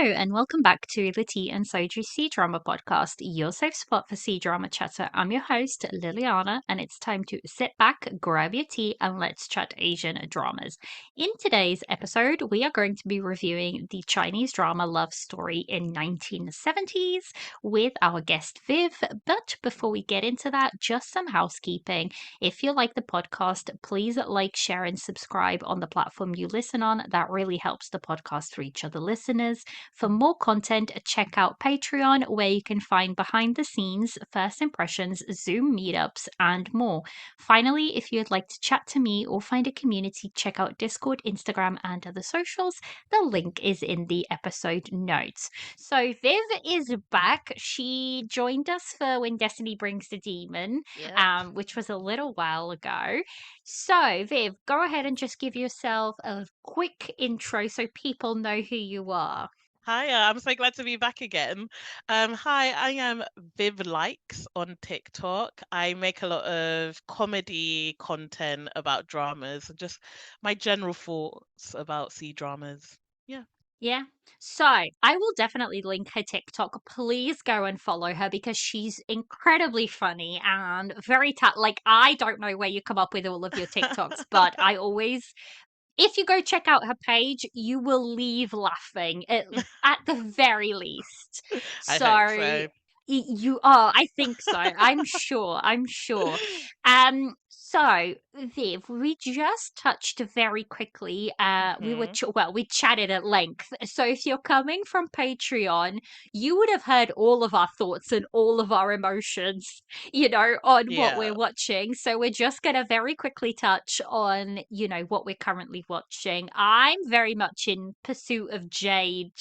and welcome back to the Tea and Soju C-Drama podcast, your safe spot for C-Drama chatter. I'm your host, Liliana, and it's time to sit back, grab your tea, and let's chat Asian dramas. In today's episode, we are going to be reviewing the Chinese drama Love Story in 1970s with our guest Viv. But before we get into that, just some housekeeping. If you like the podcast, please like, share, and subscribe on the platform you listen on. That really helps the podcast reach other listeners. For more content, check out Patreon, where you can find behind the scenes, first impressions, Zoom meetups, and more. Finally, if you'd like to chat to me or find a community, check out Discord, Instagram, and other socials. The link is in the episode notes. So Viv is back. She joined us for When Destiny Brings the Demon, Yep. which was a little while ago. So, Viv, go ahead and just give yourself a quick intro so people know who you are. Hi, I'm so glad to be back again. Hi, I am Viv Likes on TikTok. I make a lot of comedy content about dramas and just my general thoughts about C-dramas. Yeah. Yeah. So I will definitely link her TikTok. Please go and follow her because she's incredibly funny and very like I don't know where you come up with all of your TikToks, but I always if you go check out her page, you will leave laughing at the very least. I hope So so. you are, I think so. I'm sure. I'm sure. So Viv, we just touched very quickly. Mhm. We chatted at length. So if you're coming from Patreon, you would have heard all of our thoughts and all of our emotions, on what we're Yeah. watching. So we're just going to very quickly touch on, what we're currently watching. I'm very much in Pursuit of Jade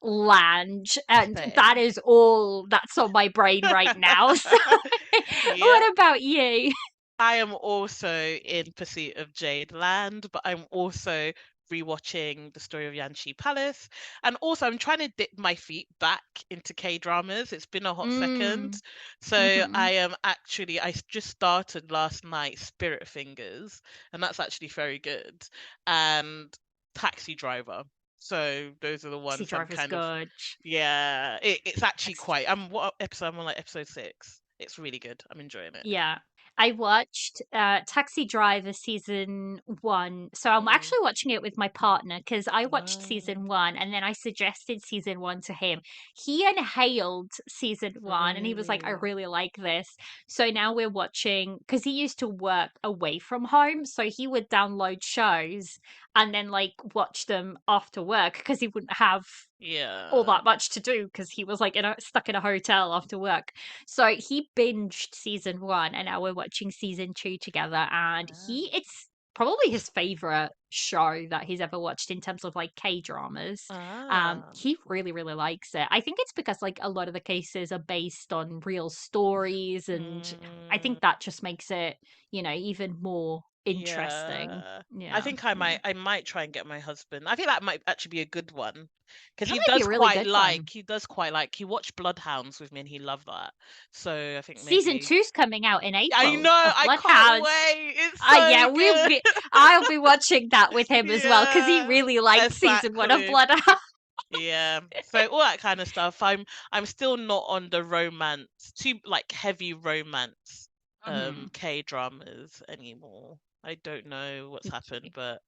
land, and that Same. is all that's on my brain right now. So Yeah. what about you? I am also in pursuit of Jade Land, but I'm also rewatching the story of Yanxi Palace. And also I'm trying to dip my feet back into K-dramas. It's been a hot second. Mm. So Hmm. I just started last night Spirit Fingers, and that's actually very good. And Taxi Driver. So those are the Taxi ones I'm Driver's kind of, good. yeah, it's actually Taxi quite, what episode? I'm on like episode 6. It's really good. I'm enjoying it. Yeah. I watched Taxi Driver season 1. So I'm Mm. actually watching it with my partner because I watched Ah. season 1 and then I suggested season 1 to him. He inhaled season 1 and he was like, I Mm. really like this. So now we're watching because he used to work away from home. So he would download shows and then like watch them after work because he wouldn't have all Yeah. that much to do because he was like stuck in a hotel after work. So he binged season 1 and now we're watching season 2 together and Ah. it's probably his favorite show that he's ever watched in terms of like K-dramas. Ah. He really really likes it. I think it's because like a lot of the cases are based on real stories and I think Mm. that just makes it, even more interesting. Yeah. I Yeah. think Yeah. I might try and get my husband. I think that might actually be a good one because That might be a really good one. he watched Bloodhounds with me and he loved that. So I think Season maybe two's coming out in I April know, of I can't Bloodhounds. wait. It's so Yeah, good. I'll be watching that with him as well because he Yeah, really liked season 1 of exactly. Bloodhounds. Yeah. So all that kind of stuff. I'm still not on the romance, too like heavy romance Mhm. K-dramas anymore. I don't know what's happened, but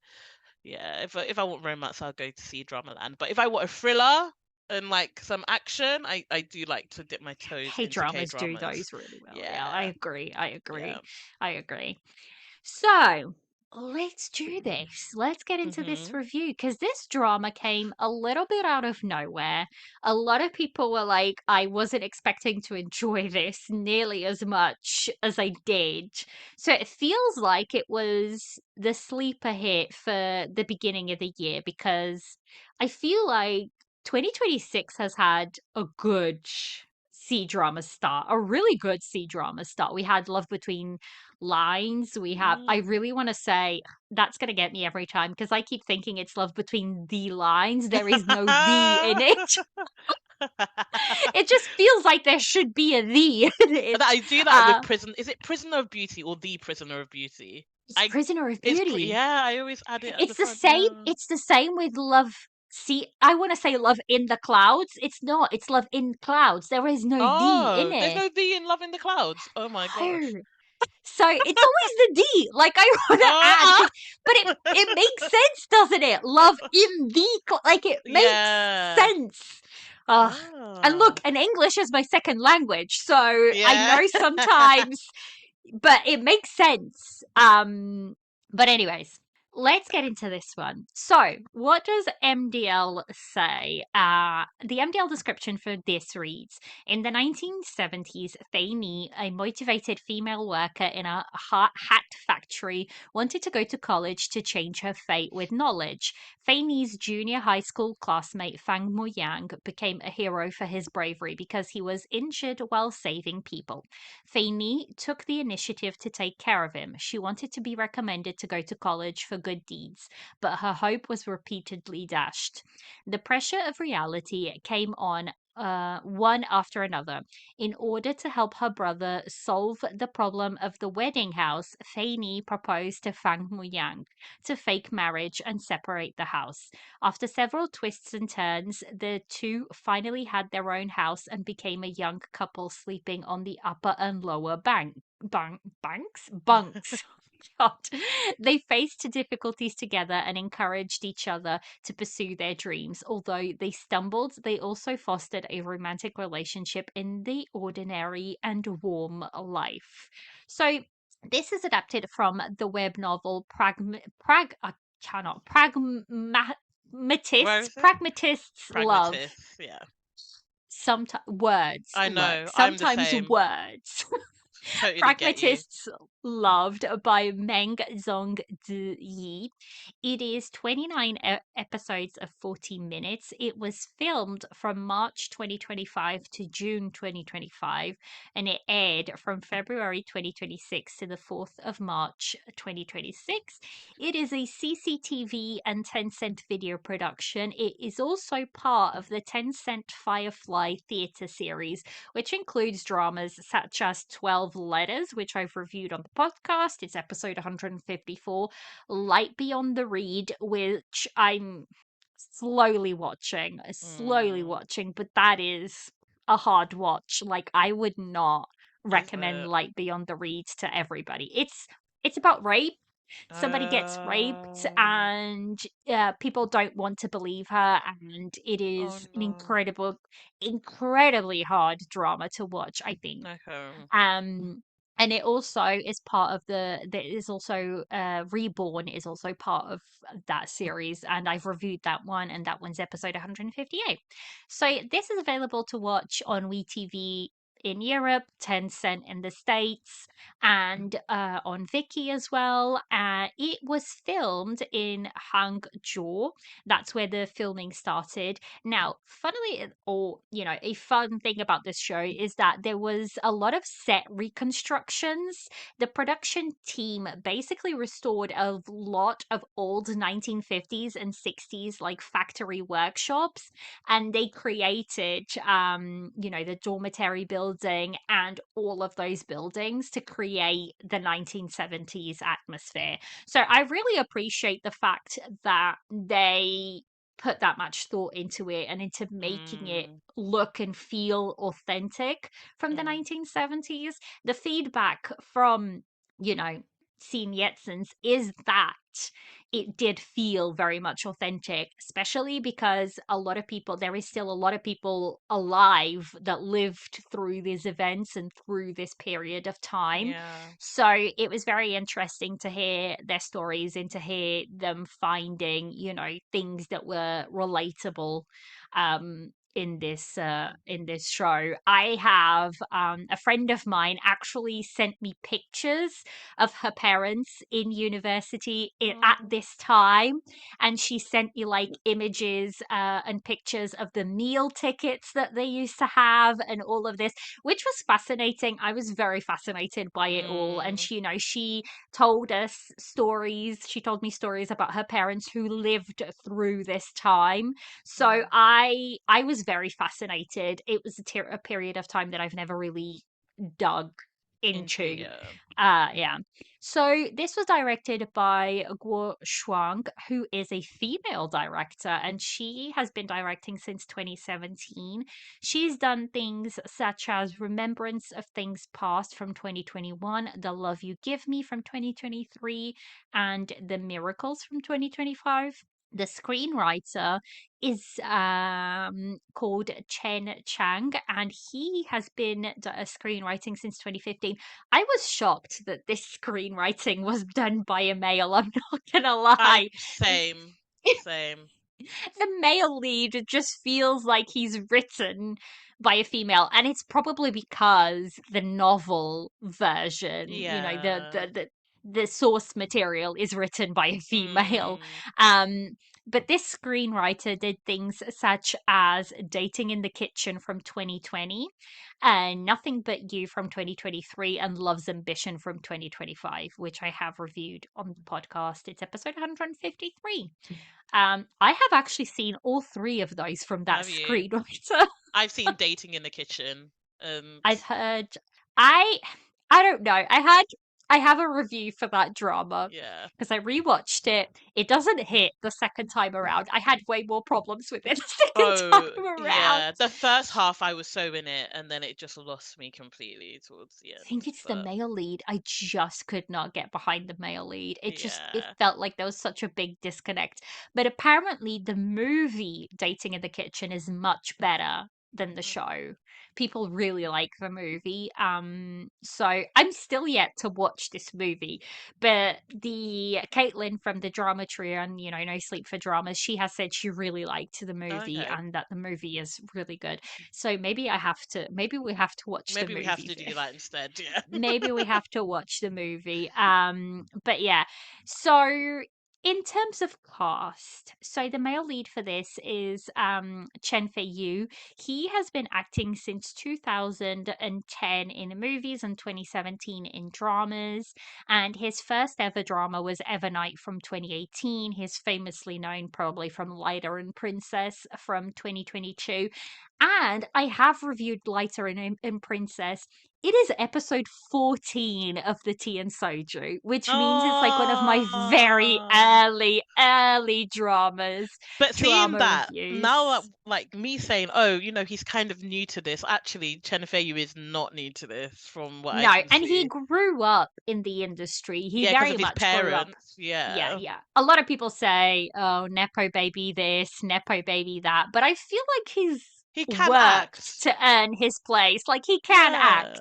yeah, if I want romance, I'll go to see Drama Land. But if I want a thriller and like some action, I do like to dip my toes K into dramas do K-dramas. those really well. Yeah, I Yeah. agree. I Yeah. agree. I agree. So let's do this. Let's get into this Mhm. review because this drama came a little bit out of nowhere. A lot of people were like, I wasn't expecting to enjoy this nearly as much as I did. So it feels like it was the sleeper hit for the beginning of the year because I feel like 2026 has had a good C drama start, a really good C drama start. We had Love Between Lines. I Mm. really want to say that's going to get me every time because I keep thinking it's Love Between the Lines. There is no the in it. It just feels like there should be a the in But it. I do that with Prison. Is it Prisoner of Beauty or The Prisoner of Beauty? It's I Prisoner of Beauty. yeah. I always add it at the It's the front. same. Yeah. It's the same with Love. See, I want to say love in the clouds. It's not. It's love in clouds. There is no D in Oh, there's it. no V in Love in the Clouds. Oh my gosh. No. So it's always the D. Like I want to add, Ah, but it makes sense, doesn't it? Love in the like it makes yeah. sense. Uh, and look, Ah, and English is my second language, so I yeah. know sometimes, but it makes sense. But anyways, let's get into this one. So, what does MDL say? The MDL description for this reads: in the 1970s, Fanny, a motivated female worker in a hat factory, wanted to go to college to change her fate with knowledge. Fanny's junior high school classmate Fang Muyang became a hero for his bravery because he was injured while saving people. Fanny took the initiative to take care of him. She wanted to be recommended to go to college for good deeds, but her hope was repeatedly dashed. The pressure of reality came on one after another. In order to help her brother solve the problem of the wedding house, Fanny proposed to Fang Muyang to fake marriage and separate the house. After several twists and turns, the two finally had their own house and became a young couple sleeping on the upper and lower bunks. God. They faced difficulties together and encouraged each other to pursue their dreams. Although they stumbled, they also fostered a romantic relationship in the ordinary and warm life. So, this is adapted from the web novel I cannot Where is it? Pragmatists Love. Pragmatist. Yeah. Sometimes words, I look, know. I'm the sometimes same. words. Totally get you. Pragmatists Loved by Meng Zong Yi. It is 29 episodes of 40 minutes. It was filmed from March 2025 to June 2025, and it aired from February 2026 to the 4th of March 2026. It is a CCTV and Tencent video production. It is also part of the Tencent Firefly theatre series, which includes dramas such as 12 Letters, which I've reviewed on the podcast. It's episode 154. Light Beyond the Reed, which I'm slowly Mm, watching, but that is a hard watch. Like, I would not is recommend it? Light Beyond the Reed to everybody. It's about rape. Somebody gets raped Uh, and people don't want to believe her, and it oh is an no. incredibly hard drama to watch, I think. Okay. um and it also is part of that is also Reborn is also part of that series, and I've reviewed that one, and that one's episode 158. So this is available to watch on WeTV in Europe, Tencent in the States, and on Viki as well. It was filmed in Hangzhou. That's where the filming started. Now, funnily, or a fun thing about this show is that there was a lot of set reconstructions. The production team basically restored a lot of old 1950s and 60s like factory workshops, and they created the dormitory building and all of those buildings to create the 1970s atmosphere. So I really appreciate the fact that they put that much thought into it and into making it Mm, look and feel authentic from the mm, 1970s. The feedback from, you know, Seen Yetsons is that it did feel very much authentic, especially because there is still a lot of people alive that lived through these events and through this period of time. yeah. So it was very interesting to hear their stories and to hear them finding, things that were relatable in this show. I have a friend of mine actually sent me pictures of her parents in university at Mm, this time, and she sent me like images and pictures of the meal tickets that they used to have and all of this, which was fascinating. I was very fascinated by it all, and mm, she told us stories. She told me stories about her parents who lived through this time. So mm. I was very fascinated. It was a period of time that I've never really dug Into into. yeah. Yeah. So this was directed by Guo Shuang, who is a female director, and she has been directing since 2017. She's done things such as Remembrance of Things Past from 2021, The Love You Give Me from 2023, and The Miracles from 2025. The screenwriter is called Chen Chang, and he has been screenwriting since 2015. I was shocked that this screenwriting was done by a male. I'm not gonna I lie. same, same. The male lead just feels like he's written by a female, and it's probably because the novel version, Yeah. the source material is written by a female. Mm. um but this screenwriter did things such as Dating in the Kitchen from 2020, and Nothing But You from 2023, and Love's Ambition from 2025, which I have reviewed on the podcast. It's episode 153. I have actually seen all three of those from that Have you? screenwriter. I've seen Dating in the Kitchen, and I've heard. I I don't know. I have a review for that drama yeah. because I rewatched it. It doesn't hit the second time around. I had way more problems with it the second Oh, time around. yeah. The first half I was so in it, and then it just lost me completely towards the I think end. it's the But male lead. I just could not get behind the male lead. It yeah. felt like there was such a big disconnect. But apparently the movie Dating in the Kitchen is much better than the Mm. show. People really like the movie. So I'm still yet to watch this movie. But the Caitlin from the drama trio and No Sleep for Dramas, she has said she really liked the movie Okay. and that the movie is really good. So maybe we have to watch the Maybe we have movie. to do that instead. Yeah. Maybe we have to watch the movie. But yeah. So in terms of cast, so the male lead for this is Chen Fei Yu. He has been acting since 2010 in movies and 2017 in dramas. And his first ever drama was Evernight from 2018. He's famously known probably from Lighter and Princess from 2022. And I have reviewed Lighter and Princess. It is episode 14 of the Tea and Soju, which means it's like one of my very Oh. early But seeing drama that now, reviews. like me saying, "Oh, he's kind of new to this." Actually, Chen Feiyu is not new to this, from what I No, can and he see. grew up in the industry. He Yeah, because very of his much grew up. parents. Yeah, Yeah, yeah. A lot of people say, oh, Nepo baby this, Nepo baby that. But I feel like he's he can worked act. to earn his place. Like he can Yeah,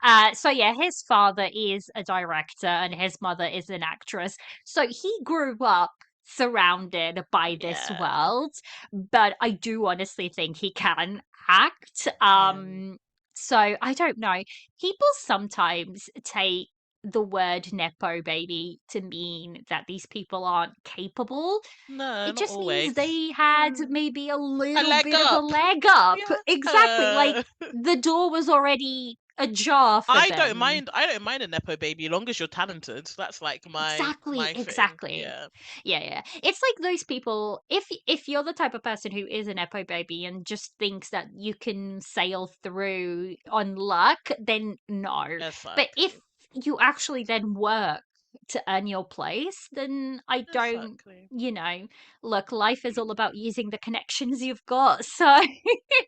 act. So yeah, his father is a director and his mother is an actress. So he grew up surrounded by this yeah, world. But I do honestly think he can act. yeah. So I don't know. People sometimes take the word Nepo baby to mean that these people aren't capable. No, It not just means always. they had maybe a A little leg bit of a up. leg up. Yeah. Exactly. Like the door was already ajar for I don't them. mind. I don't mind a nepo baby, long as you're talented. That's like my Exactly, my thing. exactly. Yeah, Yeah, yeah. It's like those people, if you're the type of person who is an Epo baby and just thinks that you can sail through on luck, then no. But if exactly, you actually then work to earn your place, then I don't, exactly. look, life is all about using the connections you've got. So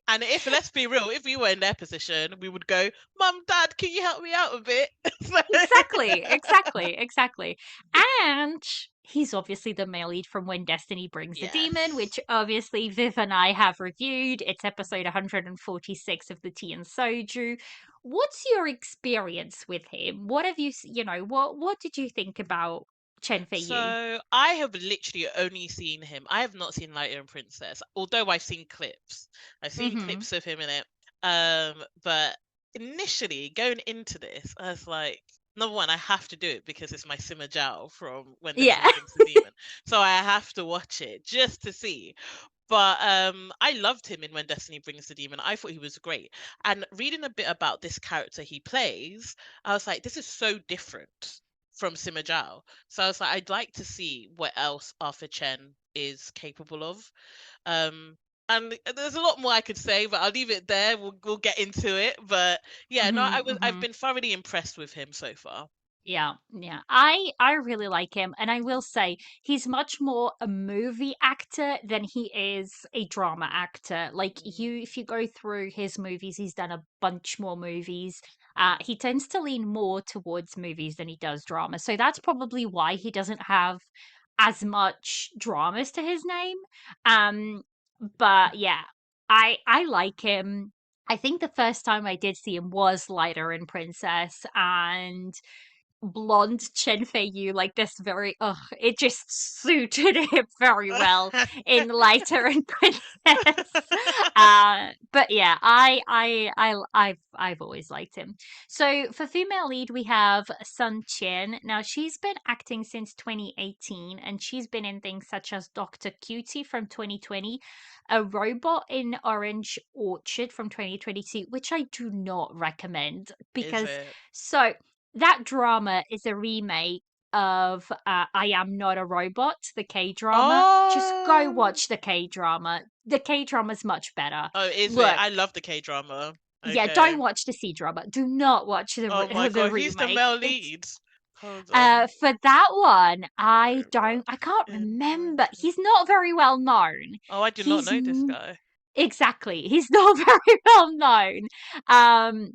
And if let's be real, if we were in their position, we would go, "Mum, Dad, can you help me out a bit?" So- exactly, exactly, exactly. And he's obviously the male lead from When Destiny Brings a Demon, yes. which obviously Viv and I have reviewed. It's episode 146 of the Tea and Soju. What's your experience with him? What have you, what did you think about Chen Fei Yu? So I have literally only seen him. I have not seen Lighter and Princess, although I've seen clips. I've seen Mm-hmm. clips of him in it. But initially going into this, I was like, number one, I have to do it because it's my Sima Zhao from When Yeah. Destiny Brings the Demon. So I have to watch it just to see. But I loved him in When Destiny Brings the Demon. I thought he was great. And reading a bit about this character he plays, I was like, this is so different from Sima Zhao. So I was like, I'd like to see what else Arthur Chen is capable of. Um, And there's a lot more I could say, but I'll leave it there. We'll get into it. But yeah, no, Hmm, I've hmm. been thoroughly impressed with him so far. Yeah, yeah. I really like him, and I will say he's much more a movie actor than he is a drama actor. Like you, Mm, if you go through his movies, he's done a bunch more movies. mm, He tends to lean more towards movies than he does drama. So that's probably why he doesn't have as much dramas to his name. Um, but yeah, I like him. I think the first time I did see him was Lighter in Princess, and blonde Chen Fei Yu, like this very it just suited him very well in Lighter and Princess. But yeah, I've always liked him. So for female lead we have Sun Qian. Now she's been acting since 2018 and she's been in things such as Dr. Cutie from 2020, A Robot in Orange Orchard from 2022, which I do not recommend is because it? so that drama is a remake of I Am Not a Robot, the K drama. Just go Oh, watch the K drama. The K drama's much better. oh, is it? Look, I love the K drama. yeah, Okay. don't watch the C drama. Do not watch the Oh my the God, who's the remake. male It's lead? Hold on. for that one, Robot I can't in remember. Origin. He's not very well known. Oh, I do not He's know this guy. exactly. He's not very well known. Um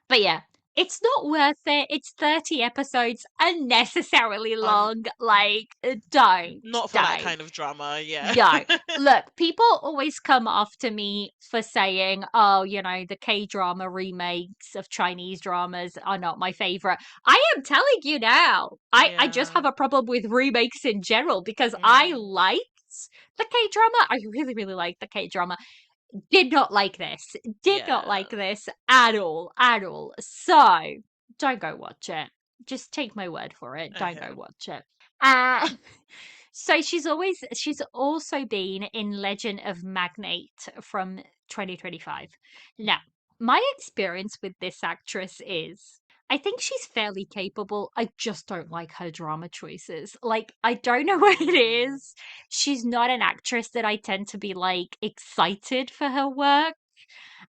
but yeah, it's not worth it. It's 30 episodes, unnecessarily Um, long. Like, don't, Not for that don't. kind of drama. Yeah. No. Look, people always come after me for saying, oh, the K drama remakes of Chinese dramas are not my favorite. I am telling you now, I just Yeah. have a problem with remakes in general because I Mm, liked the K drama. I really, really like the K drama. Did not like this. Did not yeah. like this at all. At all. So don't go watch it. Just take my word for it. Don't go Okay. watch it. So she's also been in Legend of Magnate from 2025. Now, my experience with this actress is I think she's fairly capable. I just don't like her drama choices. Like, I don't know what it Mm, is. She's not an actress that I tend to be like excited for her work.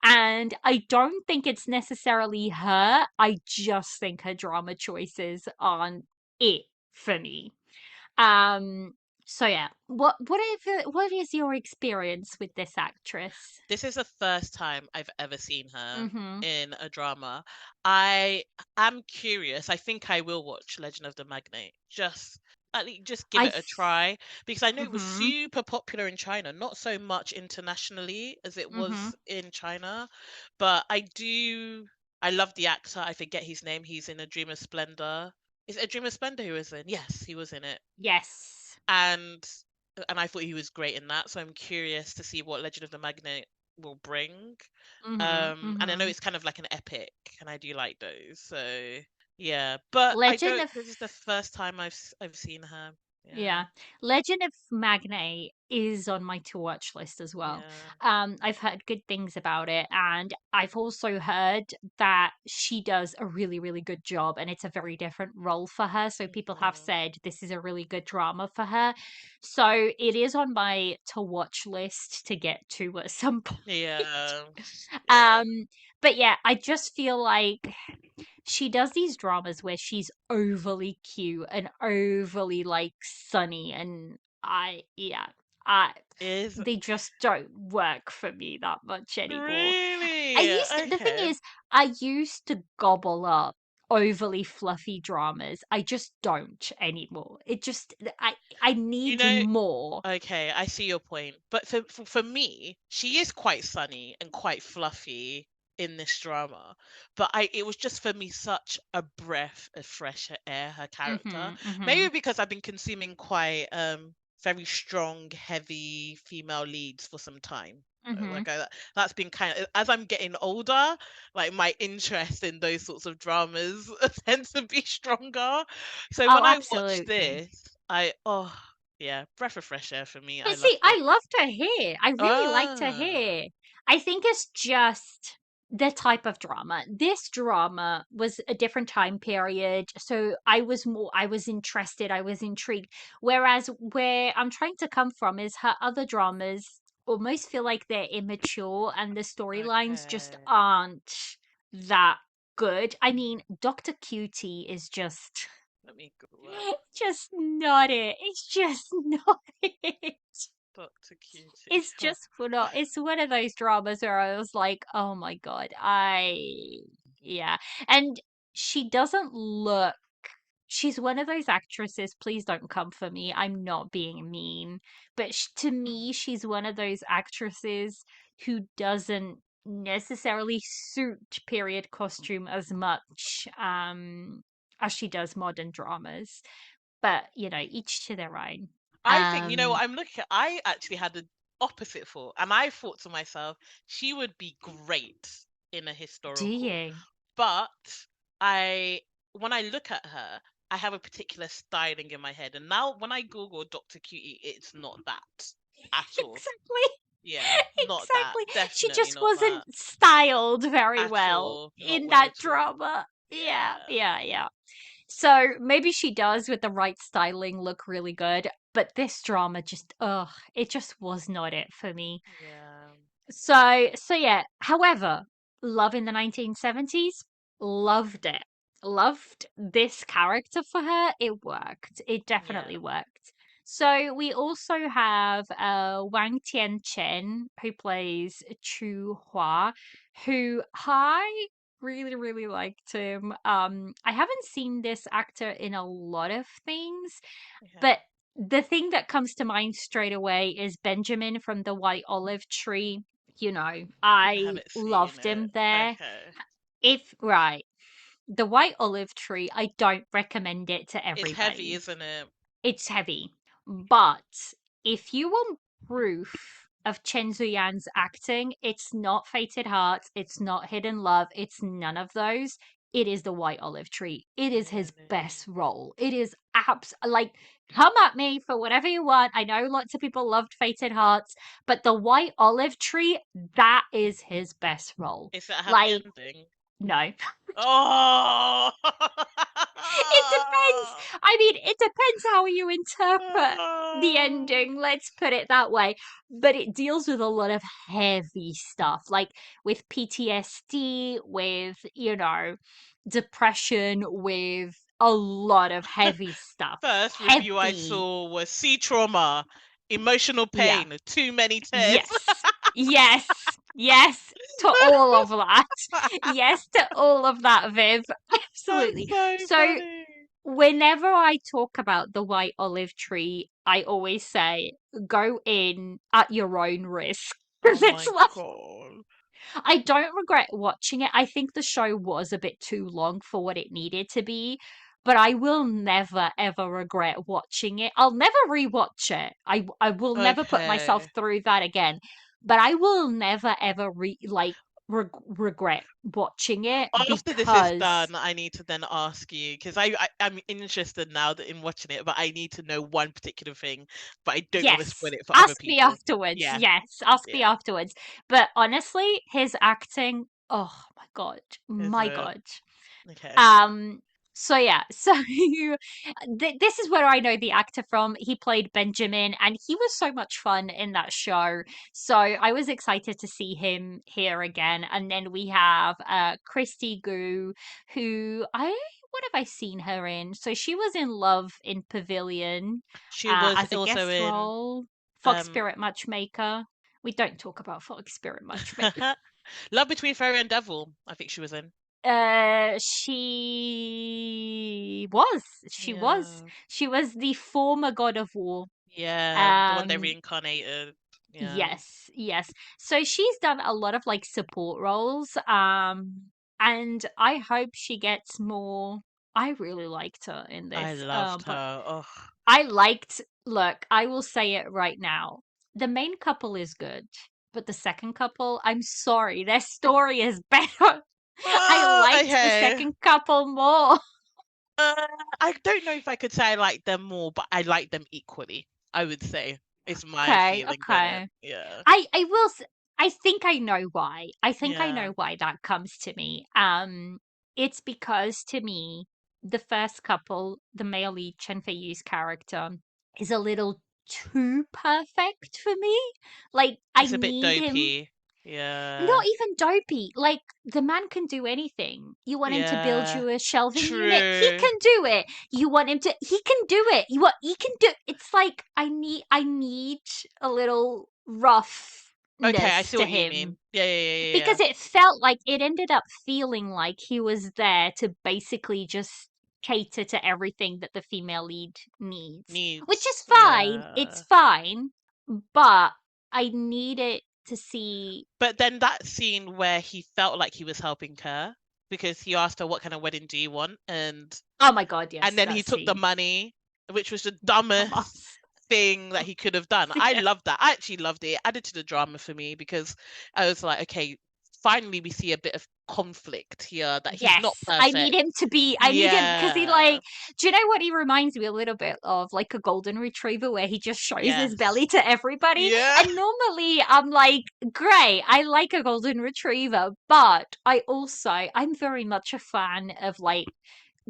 And I don't think it's necessarily her. I just think her drama choices aren't it for me. Um, so yeah, what is your experience with this actress? this is the first time I've ever seen her Mm-hmm. in a drama. I am curious. I think I will watch Legend of the Magnate. Just at least just give I it a try because I know it was mm-hmm. super popular in China, not so much internationally as it Mm-hmm. was in China. But I love the actor. I forget his name. He's in A Dream of Splendor. Is it A Dream of Splendor he was in? Yes, he was in it. Yes. and and I thought he was great in that. So I'm curious to see what Legend of the Magnet will bring. Mm-hmm. And I know Mm-hmm. it's kind of like an epic, and I do like those. So yeah, but I Legend don't. of This is the first time I've seen her. Yeah, Yeah. Legend of Magnate is on my to watch list as well. yeah, I've heard good things about it, and I've also heard that she does a really, really good job, and it's a very different role for her. So people have hmm, said this is a really good drama for her. So it is on my to watch list to get to at some point. yeah, yeah. Um, but yeah, I just feel like she does these dramas where she's overly cute and overly like sunny and I Is they just don't work for me that much anymore. really The thing okay. is I used to gobble up overly fluffy dramas. I just don't anymore. It just I You need know, more. okay, I see your point. But for me, she is quite sunny and quite fluffy in this drama. But it was just for me such a breath of fresh air, her character. Mhm. Mhm. Maybe because I've been consuming quite very strong, heavy female leads for some time. Mhm. That's been kind of as I'm getting older, like my interest in those sorts of dramas tends to be stronger. So Oh, when I watched absolutely. this, yeah, breath of fresh air for me. I But see, loved I it. love to hear. I really like to Ah, hear. I think it's just the type of drama. This drama was a different time period, so I was interested, I was intrigued. Whereas where I'm trying to come from is her other dramas. almost feel like they're immature and the storylines just Okay. aren't that good. I mean, Dr. Cutie is just Let me Google that. just not it. It's just not it. Dr. Cutie. It's just not. It's one of those dramas where I was like, oh my god, yeah. And she doesn't look. She's one of those actresses. Please don't come for me. I'm not being mean, but to me, she's one of those actresses who doesn't necessarily suit period costume as much as she does modern dramas. But each to their own. I think, Um, I'm looking at, I actually had the opposite thought, and I thought to myself, she would be great in a do historical. you? But I, when I look at her, I have a particular styling in my head. And now when I Google Dr. Cutie, it's not that at all. Exactly. Yeah, not that. Exactly. She Definitely just not wasn't that styled very at well all. Not in well that at all. drama. Yeah, Yeah. yeah, yeah. So maybe she does with the right styling look really good, but this drama just, ugh, it just was not it for me. Yeah. So yeah. However, love in the 1970s, loved it. Loved this character for her. It worked. It Yeah. definitely worked. So we also have Wang Tianchen, who plays Chu Hua, who I really really liked him. I haven't seen this actor in a lot of things, Okay. but the thing that comes to mind straight away is Benjamin from the White Olive Tree. I I haven't seen loved it. him there. Okay. If, right, the White Olive Tree, I don't recommend it to It's heavy, everybody. isn't it? It's heavy. But if you want proof of Chen Zuyan's acting, it's not Fated Heart, it's not Hidden Love, it's none of those. It is the White Olive Tree. It is his Really? best role. It is like, come at me for whatever you want. I know lots of people loved Fated Hearts, but the White Olive Tree, that is his best role. Is it a happy Like, ending? no. Oh! It depends. I mean, it depends how you interpret the ending, let's put it that way. But it deals with a lot of heavy stuff, like with PTSD, with, depression, with a lot of heavy stuff. First review I Heavy. saw was sea trauma, emotional Yeah. pain, too many tears. Yes. Yes. Yes. To all of that. Yes to all of that, Viv. That's Absolutely. so So, funny. whenever I talk about the white olive tree, I always say go in at your own risk. Oh Because it's my like, God. I don't regret watching it. I think the show was a bit too long for what it needed to be, but I will never ever regret watching it. I'll never rewatch it. I will never put myself Okay. through that again. But I will never ever regret watching it After this is because done, I need to then ask you because I'm interested now that in watching it, but I need to know one particular thing, but I don't want to spoil yes, it for other ask me people. afterwards. Yeah, Yes, ask me yeah. afterwards. But honestly, his acting, oh my god, Is my it god. okay? Um, so yeah, so this is where I know the actor from. He played Benjamin, and he was so much fun in that show. So I was excited to see him here again. And then we have Christy Gu, who I what have I seen her in? So she was in Love in Pavilion She was as a also guest in role. Fox um Spirit Matchmaker. We don't talk about Fox Spirit Matchmaker. Love Between Fairy and Devil. I think she was in. She was. She was. Yeah, She was the former god of war. yeah, the one they Um, reincarnated. Yeah, yes, yes. So she's done a lot of like support roles. And I hope she gets more. I really liked her in I this. loved But her. Oh, I liked, look, I will say it right now. The main couple is good, but the second couple, I'm sorry, their story is better. I liked the okay. second couple more. Uh, I don't know if I could say I like them more, but I like them equally. I would say it's my Okay, feelings on it. okay. Yeah, I will I think I know why. I think I yeah. know why that comes to me. It's because to me, the first couple, the male lead Chen Feiyu's character is a little too perfect for me. Like, I It's a bit need him. dopey. Yeah. Not even dopey. Like, the man can do anything. You want him to build Yeah. you a shelving unit, he True. can do it. You want him to, he can do it. You want, he can do. It's like I need a little Okay, I roughness see to what you him mean. Yeah, yeah, yeah, yeah, yeah. because it felt like it ended up feeling like he was there to basically just cater to everything that the female lead needs, which is Needs. fine. It's Yeah. fine, but I needed to see. But then that scene where he felt like he was helping her because he asked her what kind of wedding do you want, Oh my god, and yes, then he that took the scene. money, which was the Dumbass. dumbest thing that he could have done. I Yeah. loved that. I actually loved it. It added to the drama for me because I was like, okay, finally we see a bit of conflict here that he's not Yes, I need perfect. him to be. I need him because he Yeah. like. Do you know what he reminds me a little bit of? Like a golden retriever, where he just shows his belly Yes. to everybody. Yeah. And normally, I'm like, great, I like a golden retriever, but I'm very much a fan of like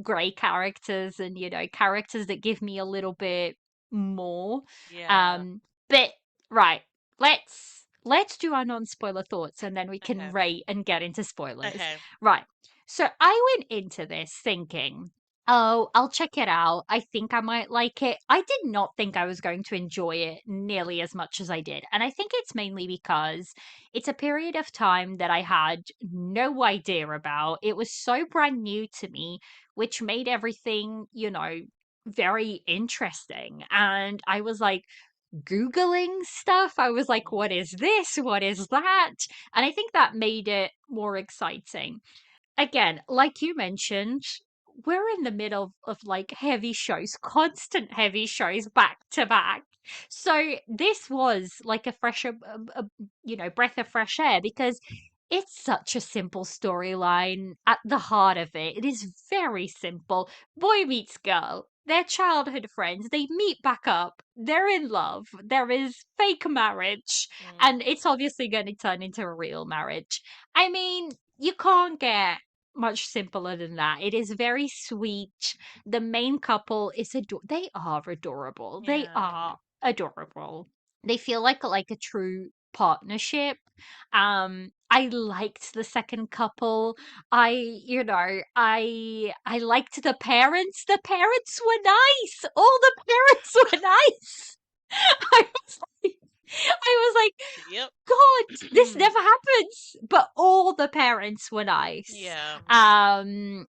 gray characters and characters that give me a little bit more. Yeah. But right, let's do our non-spoiler thoughts and then we can Okay. rate and get into spoilers. Okay. Right. So I went into this thinking, oh, I'll check it out. I think I might like it. I did not think I was going to enjoy it nearly as much as I did. And I think it's mainly because it's a period of time that I had no idea about. It was so brand new to me, which made everything, very interesting. And I was like, Googling stuff. I was like, what Mm. is this? What is that? And I think that made it more exciting. Again, like you mentioned, we're in the middle of like heavy shows, constant heavy shows back to back. So this was like a breath of fresh air because it's such a simple storyline at the heart of it. It is very simple. Boy meets girl. They're childhood friends. They meet back up. They're in love. There is fake marriage. And Mm. it's obviously going to turn into a real marriage. I mean, you can't get much simpler than that. It is very sweet. The main couple is they are adorable. They Yeah. are adorable. They feel like a true partnership. I liked the second couple. I liked the parents. The parents were nice. All the parents were nice. I was like I was like, Yep. God, this never happens. But all the parents were nice. Yeah. I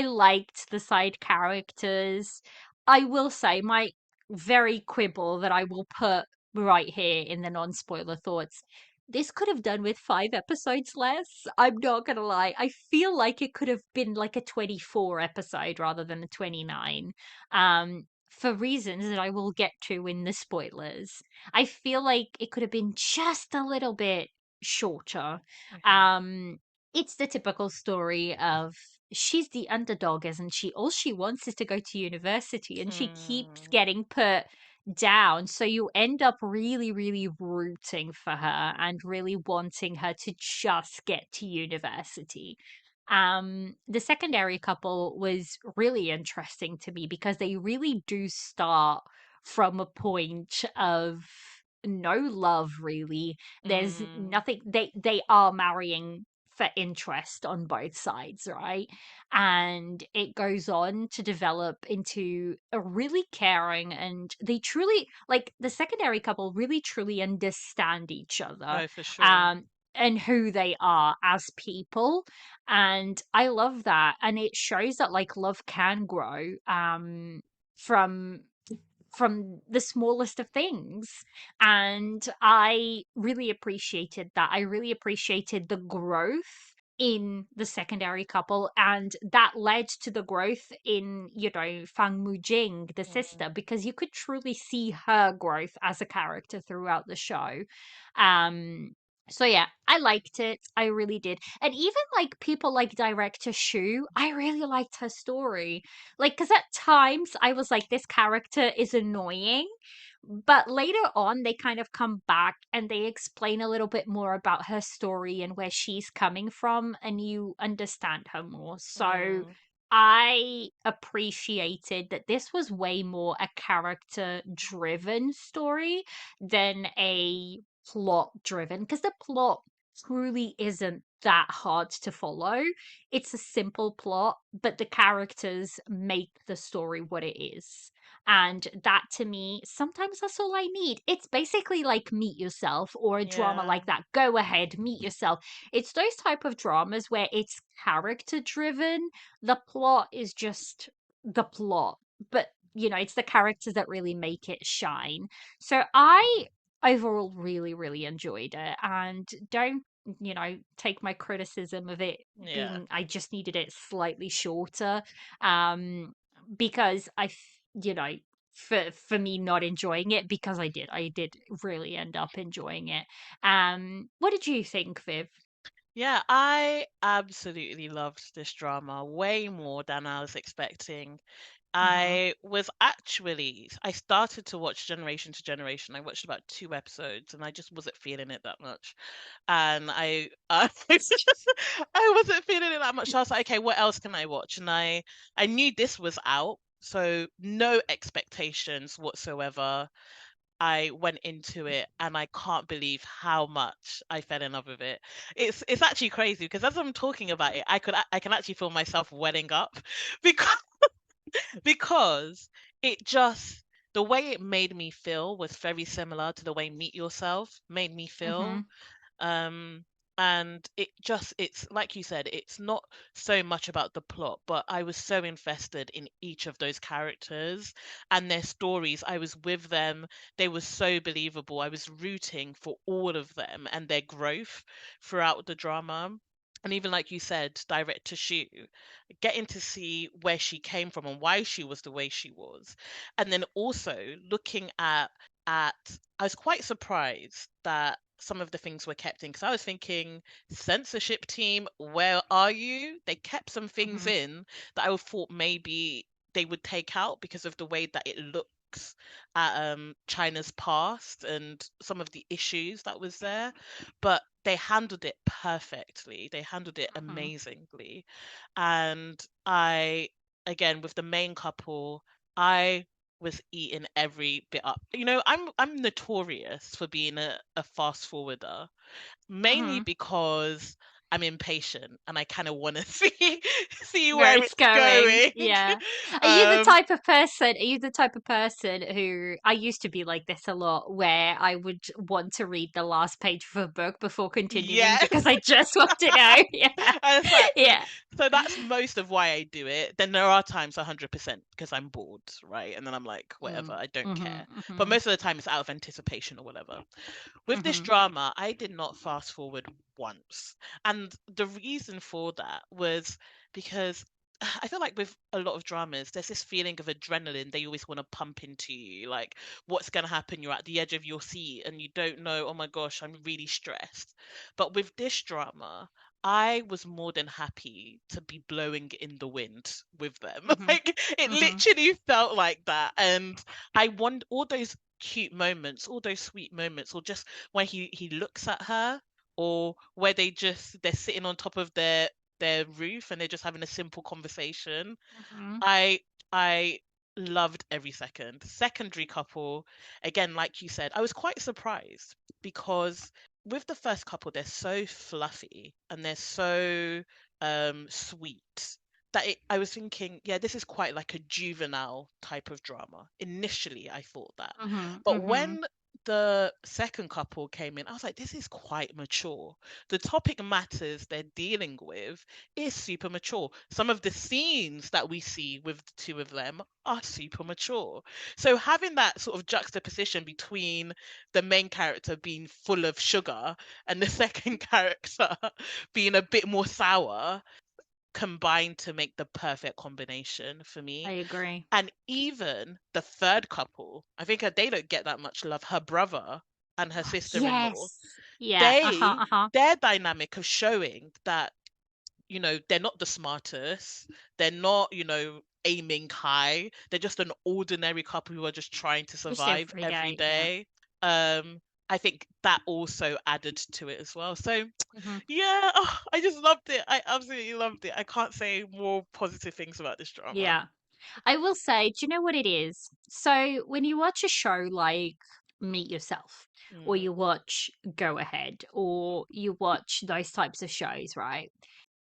liked the side characters. I will say my very quibble that I will put right here in the non-spoiler thoughts. This could have done with 5 episodes less. I'm not gonna lie. I feel like it could have been like a 24 episode rather than a 29. For reasons that I will get to in the spoilers. I feel like it could have been just a little bit shorter. Okay. Um, it's the typical story of she's the underdog, isn't she? All she wants is to go to university, and she keeps Mm. getting put down. So you end up really, really rooting for her and really wanting her to just get to university. The secondary couple was really interesting to me because they really do start from a point of no love really. There's Mm. nothing, they are marrying for interest on both sides, right? And it goes on to develop into a really caring, and they truly, like, the secondary couple really truly understand each other, Oh, for sure. um and who they are as people. And I love that, and it shows that like love can grow from the smallest of things. And I really appreciated that. I really appreciated the growth in the secondary couple, and that led to the growth in Fang Mujing, the sister, Mm. because you could truly see her growth as a character throughout the show. So yeah, I liked it. I really did. And even like people like director Shu, I really liked her story. Like, because at times I was like, this character is annoying. But later on, they kind of come back and they explain a little bit more about her story and where she's coming from, and you understand her more. So Mm. I appreciated that this was way more a character driven story than a plot driven, because the plot truly isn't that hard to follow. It's a simple plot, but the characters make the story what it is. And that to me, sometimes that's all I need. It's basically like Meet Yourself or a drama Yeah. like that. Go ahead, meet yourself. It's those type of dramas where it's character driven, the plot is just the plot, but it's the characters that really make it shine. So I overall really enjoyed it, and don't take my criticism of it Yeah. being I just needed it slightly shorter, um because for me not enjoying it, because I did really end up enjoying it. What did you think, Viv? Yeah, I absolutely loved this drama way more than I was expecting. Mhm. I started to watch Generation to Generation. I watched about 2 episodes and I just wasn't feeling it that much. And I wasn't feeling it that much. So I was like, okay, what else can I watch? And I knew this was out, so no expectations whatsoever. I went into it and I can't believe how much I fell in love with it. It's actually crazy because as I'm talking about it, I can actually feel myself welling up because because it just the way it made me feel was very similar to the way Meet Yourself made me feel. Mhm. um and it's like you said, it's not so much about the plot, but I was so invested in each of those characters and their stories. I was with them. They were so believable. I was rooting for all of them and their growth throughout the drama. And even like you said, director Shu, getting to see where she came from and why she was the way she was, and then also looking at I was quite surprised that some of the things were kept in, because I was thinking, censorship team, where are you? They kept some things Mhm. in that I thought maybe they would take out because of the way that it looks at China's past and some of the issues that was there. But they handled it perfectly. They handled it Mhm. amazingly. And again, with the main couple, I was eating every bit up. I'm notorious for being a fast forwarder, mainly Mhm. because I'm impatient and I kind of want to see Where where it's it's going. going. Yeah. um Are you the type of person who I used to be like this a lot, where I would want to read the last page of a book before continuing yes. because I just want to know. Yeah. Exactly. Yeah. So that's most of why I do it. Then there are times 100% because I'm bored, right? And then I'm like, whatever, Mm. I don't Mhm. care. But Mhm. most of the time it's out of anticipation or whatever. With this Mhm. drama, I did not fast forward once. And the reason for that was because I feel like with a lot of dramas, there's this feeling of adrenaline they always want to pump into you. Like, what's going to happen? You're at the edge of your seat and you don't know, oh my gosh, I'm really stressed. But with this drama, I was more than happy to be blowing in the wind with them. Mhm. Like, it Mhm. literally felt like that. And I want all those cute moments, all those sweet moments, or just when he looks at her, or where they're sitting on top of their roof and they're just having a simple conversation. Mhm. I loved every second. Secondary couple, again, like you said, I was quite surprised because with the first couple, they're so fluffy and they're so sweet that I was thinking, yeah, this is quite like a juvenile type of drama. Initially, I thought that. Mhm. But Mhm. when the second couple came in, I was like, this is quite mature. The topic matters they're dealing with is super mature. Some of the scenes that we see with the two of them are super mature. So having that sort of juxtaposition between the main character being full of sugar and the second character being a bit more sour combined to make the perfect combination for I me. agree. And even the third couple, I think they don't get that much love. Her brother and her sister-in-law, Yes. Yeah. Uh-huh. they Uh-huh. their dynamic of showing that they're not the smartest. They're not, aiming high. They're just an ordinary couple who are just trying to Just survive every every day. Yeah. day. Um, I think that also added to it as well. So Mhm. yeah, oh, I just loved it. I absolutely loved it. I can't say more positive things about this drama. Yeah. I will say, do you know what it is? So when you watch a show like Meet Yourself, or Mm, you watch Go Ahead, or you watch those types of shows, right?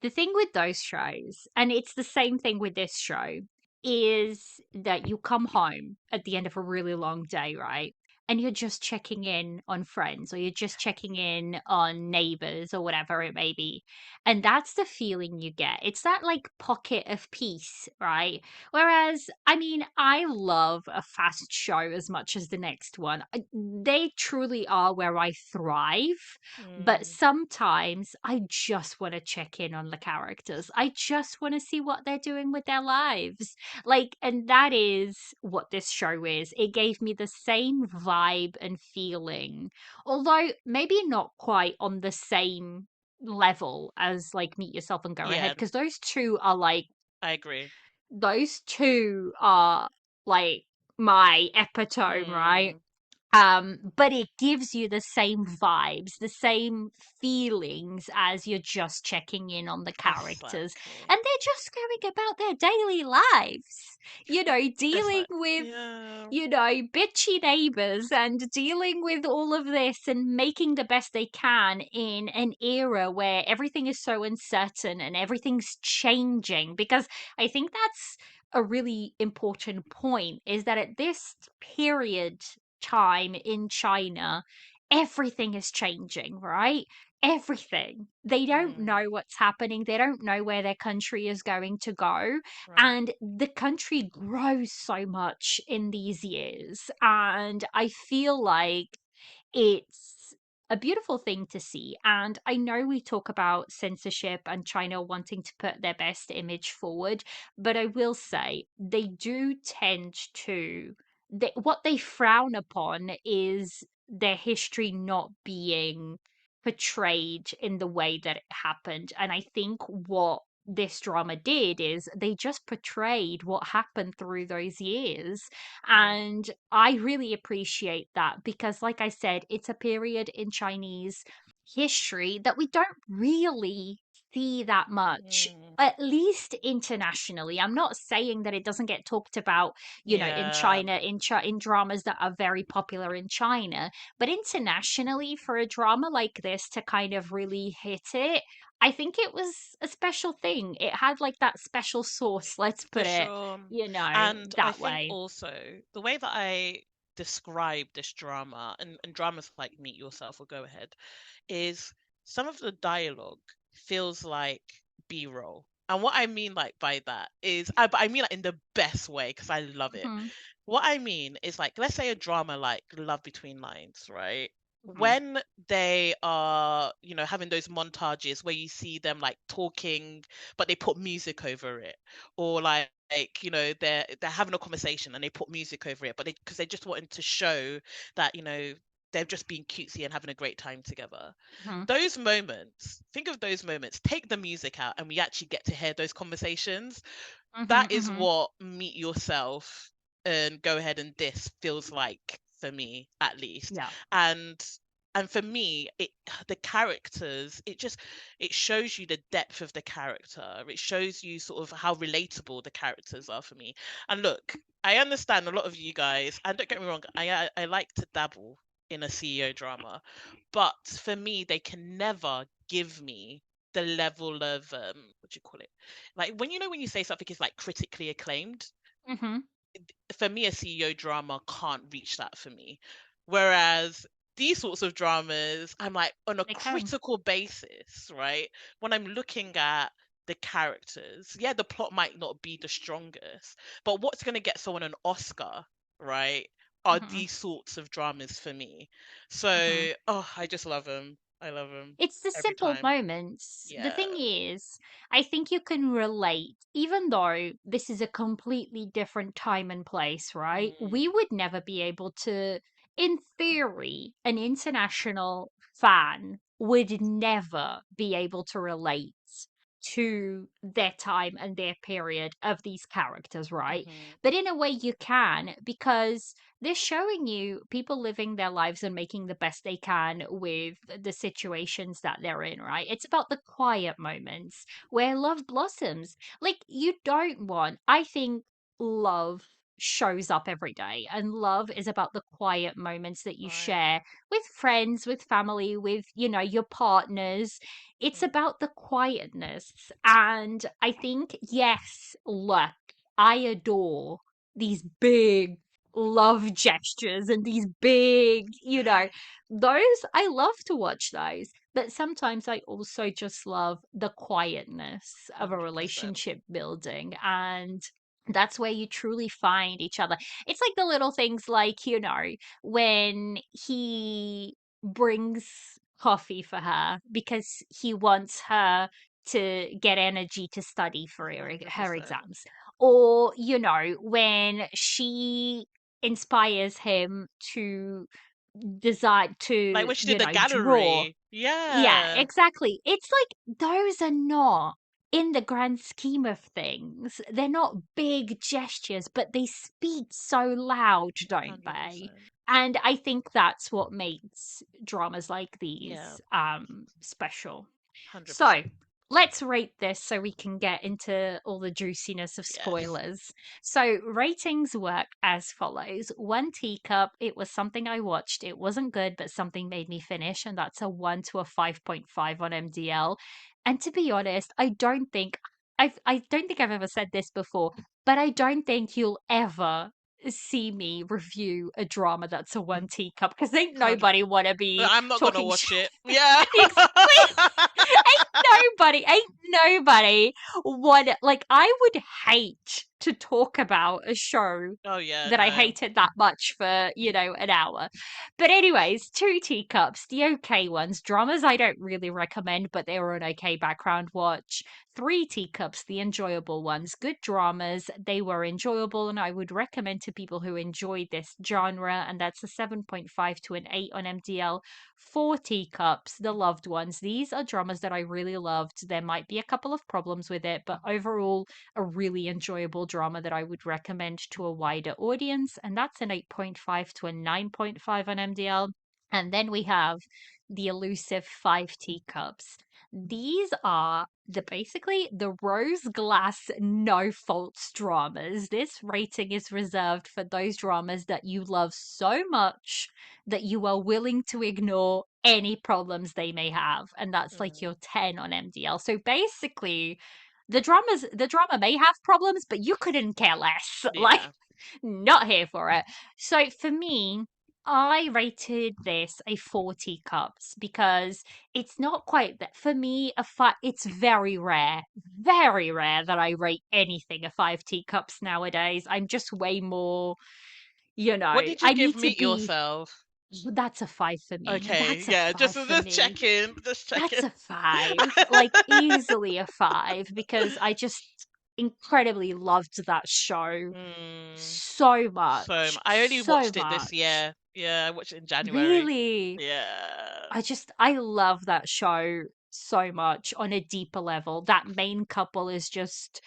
The thing with those shows, and it's the same thing with this show, is that you come home at the end of a really long day, right? And you're just checking in on friends, or you're just checking in on neighbors, or whatever it may be. And that's the feeling you get. It's that like pocket of peace, right? Whereas, I mean, I love a fast show as much as the next one. They truly are where I thrive, but mm, sometimes I just want to check in on the characters. I just want to see what they're doing with their lives. Like, and that is what this show is. It gave me the same vibe and feeling, although maybe not quite on the same level as like Meet Yourself and Go Ahead, yeah, because I agree. those two are like my epitome, right? Mm, But it gives you the same vibes, the same feelings as you're just checking in on the characters. exactly. And they're just going about their daily lives, It's dealing like, with, yeah, bitchy neighbors and dealing with all of this and making the best they can in an era where everything is so uncertain and everything's changing. Because I think that's a really important point, is that at this period time in China, everything is changing, right? Everything. They don't mm, know what's happening. They don't know where their country is going to go. right. And the country grows so much in these years. And I feel like it's a beautiful thing to see. And I know we talk about censorship and China wanting to put their best image forward, but I will say they do tend to. What they frown upon is their history not being portrayed in the way that it happened. And I think what this drama did is they just portrayed what happened through those years, Mm, and I really appreciate that because, like I said, it's a period in Chinese history that we don't really see that much. mm, At least internationally. I'm not saying that it doesn't get talked about, in yeah, China, in dramas that are very popular in China, but internationally, for a drama like this to kind of really hit it, I think it was a special thing. It had like that special sauce, let's for put it, sure. And I that think way. also the way that I describe this drama and dramas like Meet Yourself or Go Ahead is some of the dialogue feels like B-roll. And what I mean like by that is, but I mean like in the best way because I love it. Mhm, What I mean is like, let's say a drama like Love Between Lines, right? mhm, When they are, having those montages where you see them like talking, but they put music over it, or they're having a conversation and they put music over it, but because they just wanted to show that they're just being cutesy and having a great time together. mhm, Those moments, think of those moments, take the music out, and we actually get to hear those conversations. mhm, That is mhm. what Meet Yourself and Go Ahead and This feels like for me, at least. Yeah. And for me, the characters, it shows you the depth of the character. It shows you sort of how relatable the characters are for me. And look, I understand a lot of you guys, and don't get me wrong, I like to dabble in a CEO drama, but for me, they can never give me the level of what do you call it? Like when you say something is like critically acclaimed, Mhm. for me a CEO drama can't reach that for me. Whereas these sorts of dramas, I'm like on a They can. critical basis, right? When I'm looking at the characters, yeah, the plot might not be the strongest, but what's going to get someone an Oscar, right? Are Mhm, these sorts of dramas for me. mhm. So, oh, I just love them. I love them It's the every simple time. moments. The Yeah. thing is, I think you can relate, even though this is a completely different time and place, right? Mm, We would never be able to, in theory, an international fan would never be able to relate to their time and their period of these characters, right? Mm-hmm. But in a way, you can, because they're showing you people living their lives and making the best they can with the situations that they're in, right? It's about the quiet moments where love blossoms. Like, you don't want, I think love shows up every day, and love is about the quiet moments that you Right. share with friends, with family, with, your partners. It's Mm. about the quietness. And I think, yes, look, I adore these big love gestures and these big, those, I love to watch those. But sometimes I also just love the quietness of a 100%. relationship building. And that's where you truly find each other. It's like the little things, like, when he brings coffee for her because he wants her to get energy to study for her 100%. exams. Or, when she inspires him to decide Like to, when she did the draw. gallery. Yeah, Yeah. exactly. It's like those are not, in the grand scheme of things, they're not big gestures, but they speak so loud, don't they? 100%. And I think that's what makes dramas like Yeah. these special. So 100%. let's rate this so we can get into all the juiciness of Yes. spoilers. So ratings work as follows. One teacup, it was something I watched. It wasn't good, but something made me finish, and that's a 1 to a 5.5 on MDL. And to be honest, I don't think I've ever said this before, but I don't think you'll ever see me review a drama that's a one teacup, because ain't 100. nobody want to be I'm not gonna talking watch it. Yeah. exactly. Ain't nobody would, like, I would hate to talk about a show Oh yeah, that I no. hated that much for, an hour. But anyways, two teacups, the okay ones. Dramas I don't really recommend, but they were an okay background watch. Three teacups, the enjoyable ones. Good dramas, they were enjoyable, and I would recommend to people who enjoyed this genre, and that's a 7.5 to an 8 on MDL. Four teacups, the loved ones. These are dramas that I really loved. There might be a couple of problems with it, but overall, a really enjoyable drama that I would recommend to a wider audience. And that's an 8.5 to a 9.5 on MDL. And then we have the elusive five teacups. These are basically the rose glass no faults dramas. This rating is reserved for those dramas that you love so much that you are willing to ignore any problems they may have. And that's like Mm, your 10 on MDL. So basically, the drama may have problems, but you couldn't care less. Like, yeah. not here for it. So for me, I rated this a 40 cups because it's not quite that, for me. It's very rare that I rate anything a 5 teacups nowadays. I'm just way more, What did you I give need to Meet be. Yourself? That's a 5 for me. Okay, That's a yeah, 5 for just me. checking, just checking. That's a 5. Like, easily a 5, because I just incredibly loved that show Mm, so so much. I only So watched it this much. year. Yeah, I watched it in January. Really. Yeah, I love that show so much on a deeper level. That main couple is just,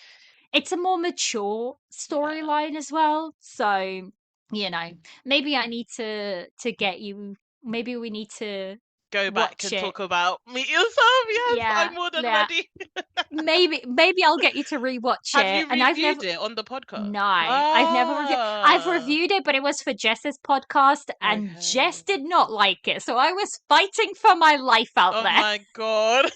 it's a more mature yeah. storyline as well. So, you know, maybe I need to get you, maybe we need to Go back watch and it. talk about Meet Yourself. Yes, Yeah, I'm more than yeah. ready. Maybe I'll get you to rewatch Have it. you And I've never reviewed it on the podcast? No, I've Ah, reviewed it, but it was for Jess's podcast, and Jess okay. did not like it. So I was fighting for my life out Oh there. my God.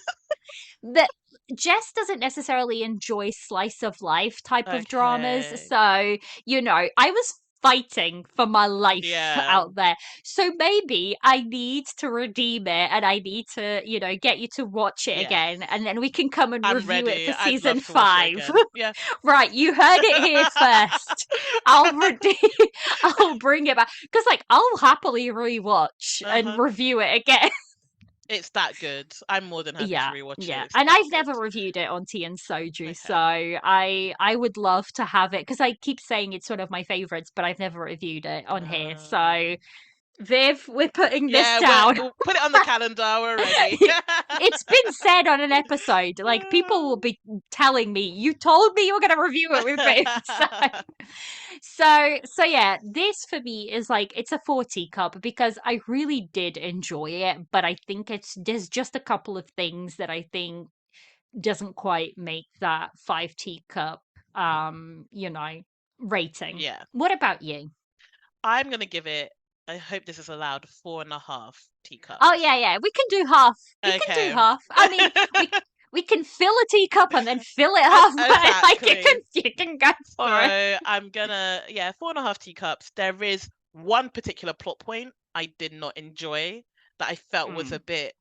That Jess doesn't necessarily enjoy slice of life type of dramas. Okay. So, I was fighting for my life Yeah. out there. So maybe I need to redeem it, and I need to, get you to watch it Yes. again, and then we can come and I'm review it ready. for I'd season love to watch it 5. again. Yeah. Right, you heard it here first. I'll redeem, I'll bring it back, because, like, I'll happily rewatch and Uh-huh. review it again. It's that good. I'm more than happy to Yeah, rewatch it. yeah. It's And that I've good. never reviewed it on Tea and Soju, so Okay. I would love to have it, because I keep saying it's one of my favorites, but I've never reviewed it on here. Uh, So Viv, we're putting this Yeah, down. we'll put it on the calendar. We're ready. It's been said on an episode. Like, people will be telling me, you told me you were going to review it with Viv. So yeah, this for me is like, it's a 4 teacup because I really did enjoy it, but I think there's just a couple of things that I think doesn't quite make that 5 teacup, you know, rating. Yeah, What about you? I'm gonna give it. I hope this is allowed. 4.5 teacups. Oh yeah, yeah. We can do half. We can do Okay. half. I mean, we can fill a teacup and then fill it half. Like, Exactly. you can go for it. So I'm gonna, yeah, 4.5 teacups. There is one particular plot point I did not enjoy that I felt was a Mm. bit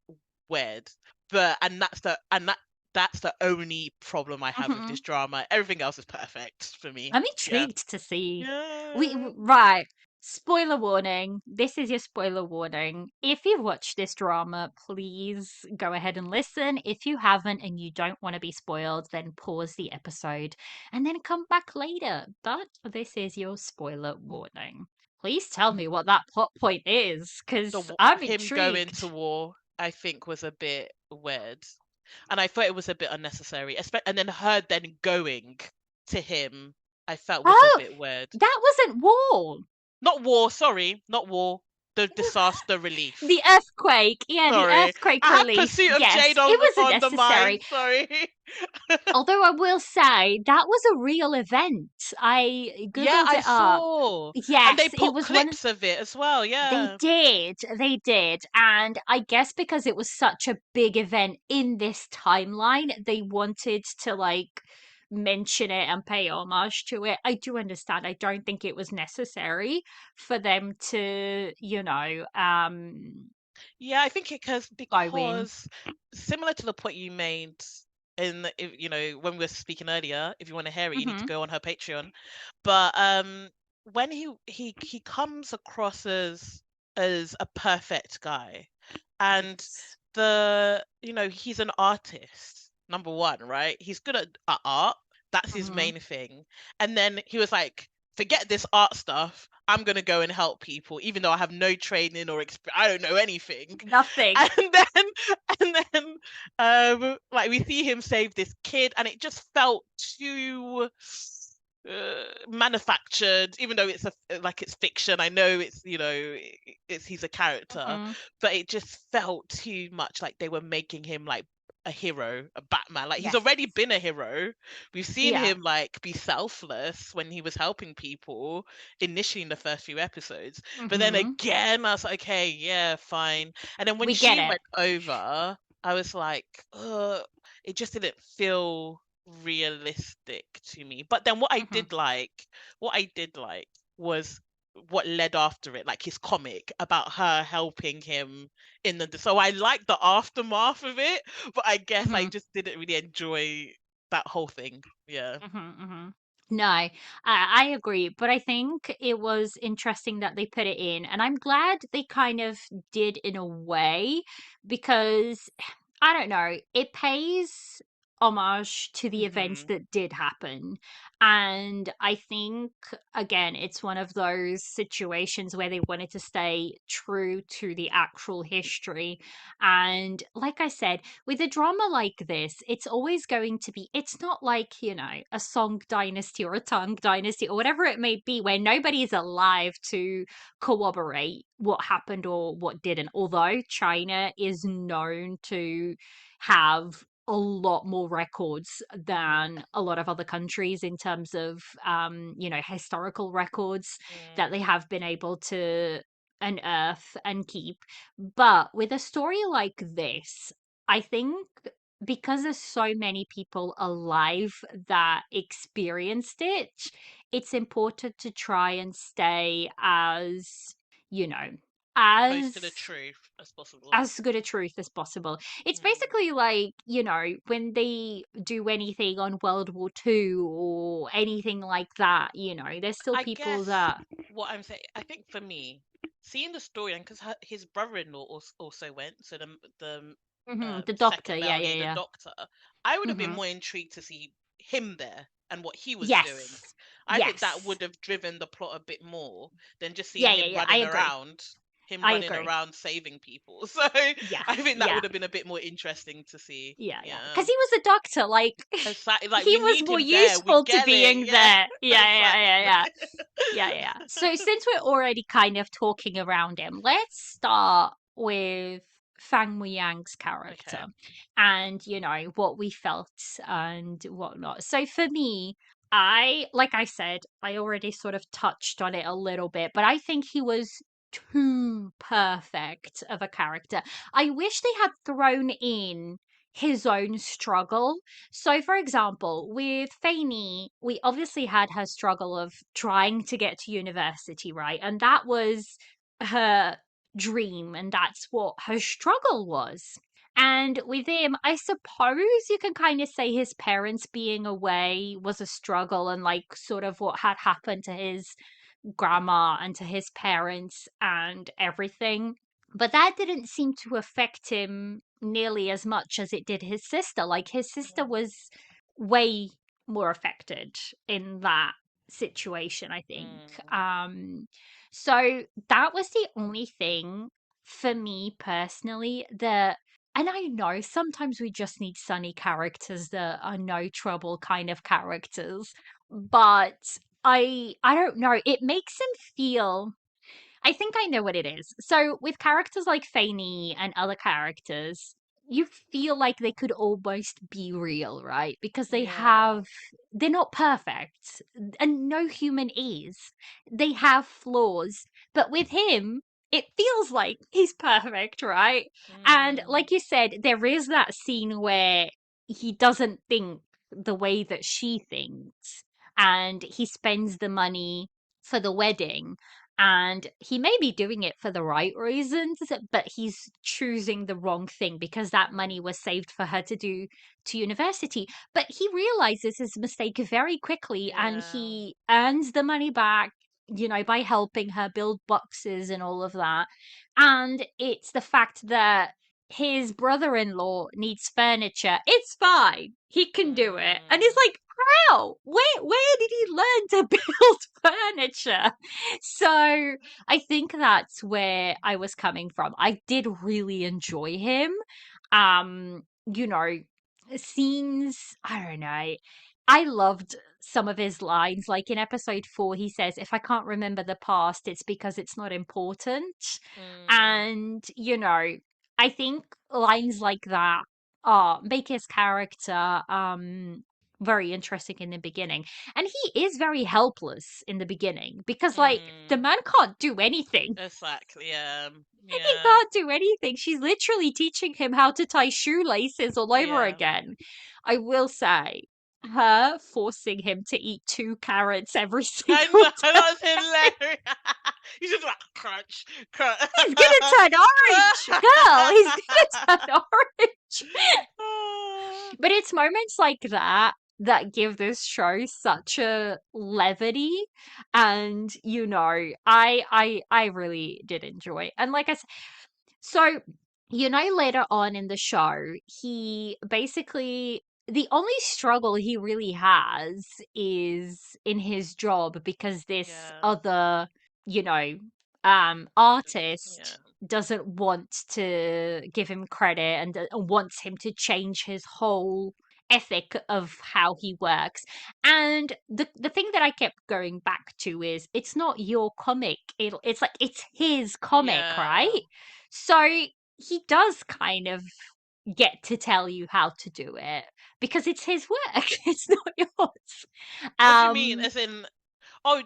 weird. But that's the only problem I have with Hmm. this drama. Everything else is perfect for me. I'm Yeah. intrigued to see. Yeah. Right. Spoiler warning. This is your spoiler warning. If you've watched this drama, please go ahead and listen. If you haven't and you don't want to be spoiled, then pause the episode and then come back later. But this is your spoiler warning. Please tell me what that plot point is, because I'm Him going to intrigued. war, I think, was a bit weird, and I thought it was a bit unnecessary. And then her then going to him, I felt was a Oh, bit weird. that wasn't war. Not war, sorry, not war. The disaster The relief. earthquake. Yeah, the Sorry, earthquake I had relief. Pursuit of Yes, Jade it wasn't on the necessary. mind. Sorry. Although I will say that was a real event. I Yeah, googled I it up. saw, and they Yes, it put was one. clips of it as well. They Yeah. did. They did. And I guess because it was such a big event in this timeline, they wanted to like mention it and pay homage to it. I do understand. I don't think it was necessary for them to, Yeah, I think go in. because similar to the point you made when we were speaking earlier, if you want to hear it, you need to Hmm. go on her Patreon. But when he comes across as a perfect guy, and Yes. he's an artist, number one, right? He's good at art. That's his Hmm. main thing. And then he was like, forget this art stuff. I'm gonna go and help people, even though I have no training or experience. I don't know anything. Nothing. And then, like we see him save this kid, and it just felt too manufactured. Even though it's fiction, I know it's he's a character, Hmm. but it just felt too much like they were making him like a hero, a Batman. Like he's Yes. already been a hero. We've seen Yeah. him like be selfless when he was helping people initially in the first few episodes. But then Hmm. again, I was like, okay, yeah, fine. And then when We get she it. went over, I was like, it just didn't feel realistic to me. But then Hmm. what I did like was what led after it, like his comic about her helping him so I like the aftermath of it, but I guess I Hmm. just didn't really enjoy that whole thing. Yeah. Hmm. No, I agree, but I think it was interesting that they put it in, and I'm glad they kind of did in a way because I don't know, it pays homage to the events Hmm. that did happen. And I think, again, it's one of those situations where they wanted to stay true to the actual history. And like I said, with a drama like this, it's always going to be, it's not like, a Song dynasty or a Tang dynasty or whatever it may be, where nobody is alive to corroborate what happened or what didn't. Although China is known to have a lot more records than a lot of other countries in terms of, historical records that Mm. they have been able to unearth and keep. But with a story like this, I think because there's so many people alive that experienced it, it's important to try and stay you know, Close as to the truth as possible. as good a truth as possible. It's Mm. basically like, when they do anything on World War II or anything like that, there's still I people guess that. what I'm saying, I think for me, seeing the story, and because his brother-in-law also went, so Mhm, the doctor, second yeah, male yeah, lead, the yeah. doctor, I would have been Hmm. more intrigued to see him there and what he was doing. Yes. I think that Yes. would have driven the plot a bit more than just seeing Yeah, yeah, him yeah. I running agree. around. him I running agree. around saving people. So Yeah, I think that yeah. would have been a bit more interesting to see. Yeah, yeah. Yeah. Because he was a doctor, like Exactly. Like he we was need more him there. We useful to get it. being Yeah. there. Yeah, yeah, yeah, Exactly. yeah. Yeah, yeah. Yeah. So since we're already kind of talking around him, let's start with Fang Muyang's character Okay. and, what we felt and whatnot. So for me, like I said, I already sort of touched on it a little bit, but I think he was too perfect of a character. I wish they had thrown in his own struggle. So, for example, with Fanny, we obviously had her struggle of trying to get to university, right? And that was her dream, and that's what her struggle was. And with him, I suppose you can kind of say his parents being away was a struggle, and like sort of what had happened to his grandma and to his parents and everything. But that didn't seem to affect him nearly as much as it did his sister. Like his sister was way more affected in that situation, I think. Mm, So that was the only thing for me personally that, and I know sometimes we just need sunny characters that are no trouble kind of characters, but I don't know. It makes him feel, I think I know what it is. So with characters like Fanny and other characters, you feel like they could almost be real, right? Because yeah. they're not perfect, and no human is. They have flaws. But with him, it feels like he's perfect, right? And Mm, like you said, there is that scene where he doesn't think the way that she thinks, and he spends the money for the wedding, and he may be doing it for the right reasons, but he's choosing the wrong thing because that money was saved for her to do to university. But he realizes his mistake very quickly, and yeah. he earns the money back, by helping her build boxes and all of that. And it's the fact that his brother-in-law needs furniture. It's fine, he can do it. And he's Mm, like, how? Where did he learn to build furniture? So I think that's where I was coming from. I did really enjoy him. Um, you know, scenes, I don't know. I loved some of his lines. Like in episode 4, he says, "If I can't remember the past, it's because it's not important." mm, And, I think lines like that make his character very interesting in the beginning. And he is very helpless in the beginning because, like, the mm. man can't do anything. Exactly. He Yeah. can't do anything. She's literally teaching him how to tie shoelaces all over Yeah. again. I will say, her forcing him to eat 2 carrots every I single know, day. that was hilarious. He's just like crunch, crunch. He's gonna turn orange, girl. He's gonna turn orange. But it's moments like that that give this show such a levity, and I really did enjoy. And like I said, so later on in the show, he basically, the only struggle he really has is in his job because this Yeah, other, you know, yeah, artist doesn't want to give him credit, and wants him to change his whole ethic of how he works. And the thing that I kept going back to is, it's not your comic. It's like, it's his comic, yeah. right? So he does kind of get to tell you how to do it because it's his work. It's not yours. What do you mean? Um As in, oh,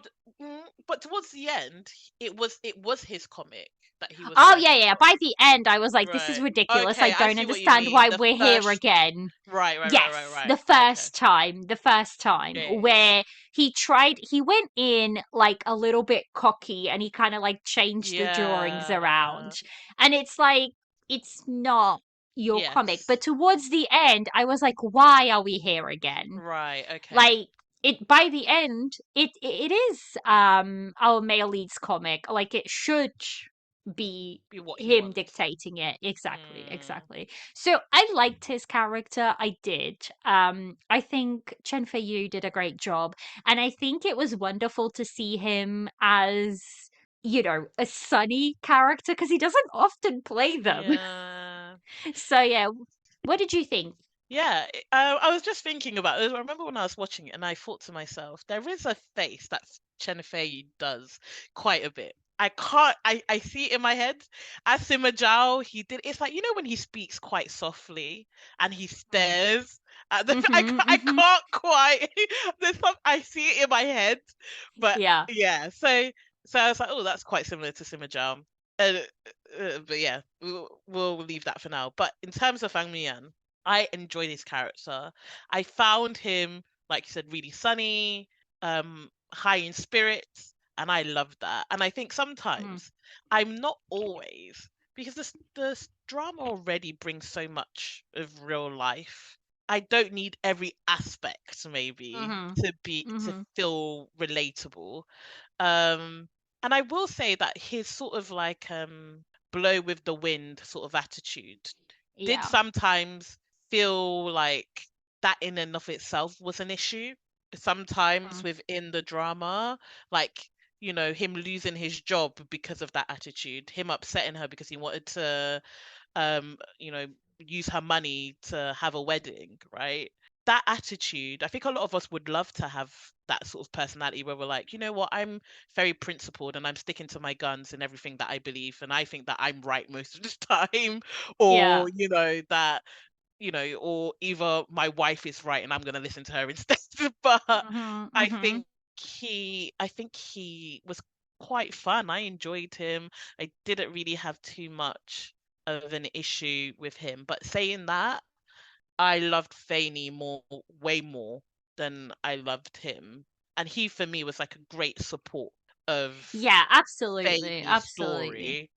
but towards the end, it was his comic that he was oh yeah, working yeah. on. By the end I was like, this is Right. ridiculous. I Okay, I don't see what you understand mean. why The we're here first. again. Right, right, right, right, Yes, right. the Okay. first time, Yeah, yeah, yeah. where he went in like a little bit cocky, and he kind of like changed the drawings around. Yeah. And it's like, it's not your comic. Yes. But towards the end, I was like, why are we here again? Right. Okay. Like, it, by the end, it is our male lead's comic. Like, it should be Be what he him wants. dictating it. Exactly, Mm, exactly. So I liked his character. I did. I think Chen Fei Yu did a great job, and I think it was wonderful to see him as a sunny character because he doesn't often play them. Yeah. So yeah, what did you think? Yeah, I was just thinking about it. I remember when I was watching it and I thought to myself, there is a face that Chenefei does quite a bit. I can't, I see it in my head. As Sima Zhao, he did, it's like, when he speaks quite softly and he stares at the, Mm-hmm, I mm-hmm. can't quite, I see it in my head, but Yeah. yeah, so I was like, oh, that's quite similar to Sima Zhao. Uh, but yeah, we'll leave that for now. But in terms of Fang Mian, I enjoyed his character. I found him, like you said, really sunny, high in spirits, and I loved that. And I think Mm-hmm. sometimes I'm not always because this drama already brings so much of real life. I don't need every aspect maybe Mm-hmm. to Mm-hmm. feel relatable. Um, and I will say that his sort of like blow with the wind sort of attitude did Yeah. sometimes feel like that in and of itself was an issue. Sometimes Mm-hmm. within the drama, like, him losing his job because of that attitude, him upsetting her because he wanted to you know, use her money to have a wedding, right? That attitude, I think a lot of us would love to have that sort of personality where we're like, you know what, I'm very principled and I'm sticking to my guns and everything that I believe, and I think that I'm right most of the time, Yeah. or or either my wife is right and I'm going to listen to her instead. But Mm-hmm. I Mm-hmm. think I think he was quite fun. I enjoyed him. I didn't really have too much of an issue with him. But saying that, I loved Faney way more than I loved him. And he, for me, was like a great support of Yeah, absolutely. Faney's Absolutely. story.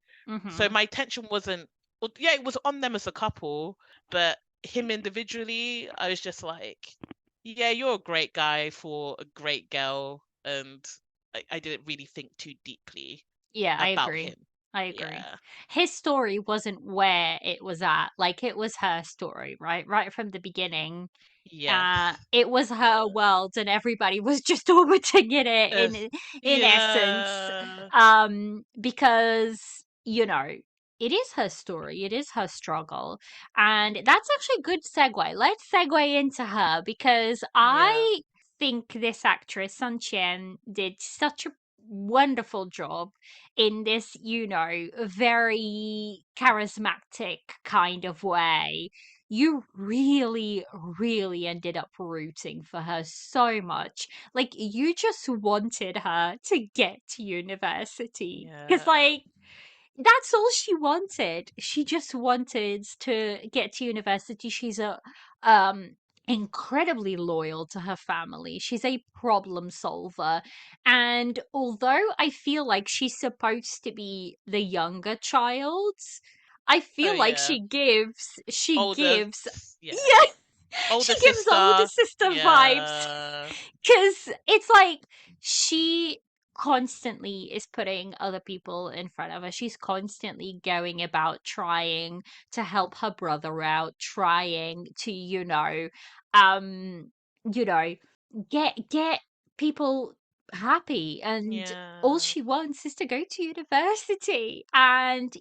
So Mm-hmm. my attention wasn't, well, yeah, it was on them as a couple, but him individually, I was just like, yeah, you're a great guy for a great girl. And I didn't really think too deeply Yeah, I about agree. him. I agree. Yeah. His story wasn't where it was at. Like it was her story, right? Right from the beginning. Yes. It was her Yeah. world, and everybody was just orbiting in it. Yes. In essence, Yeah. because it is her story, it is her struggle, and that's actually a good segue. Let's segue into her because Yeah. I think this actress Sun Qian did such a wonderful job in this, very charismatic kind of way. You really, really ended up rooting for her so much. Like, you just wanted her to get to university. Because, Yeah. like, that's all she wanted. She just wanted to get to university. She's um incredibly loyal to her family. She's a problem solver. And although I feel like she's supposed to be the younger child, I Oh feel like yeah. she Older, gives yeah. yeah, Older she gives older sister. sister vibes. Yeah. Because it's like she constantly is putting other people in front of her. She's constantly going about trying to help her brother out, trying to, um, you know, get people happy. And all Yeah. she wants is to go to university. And,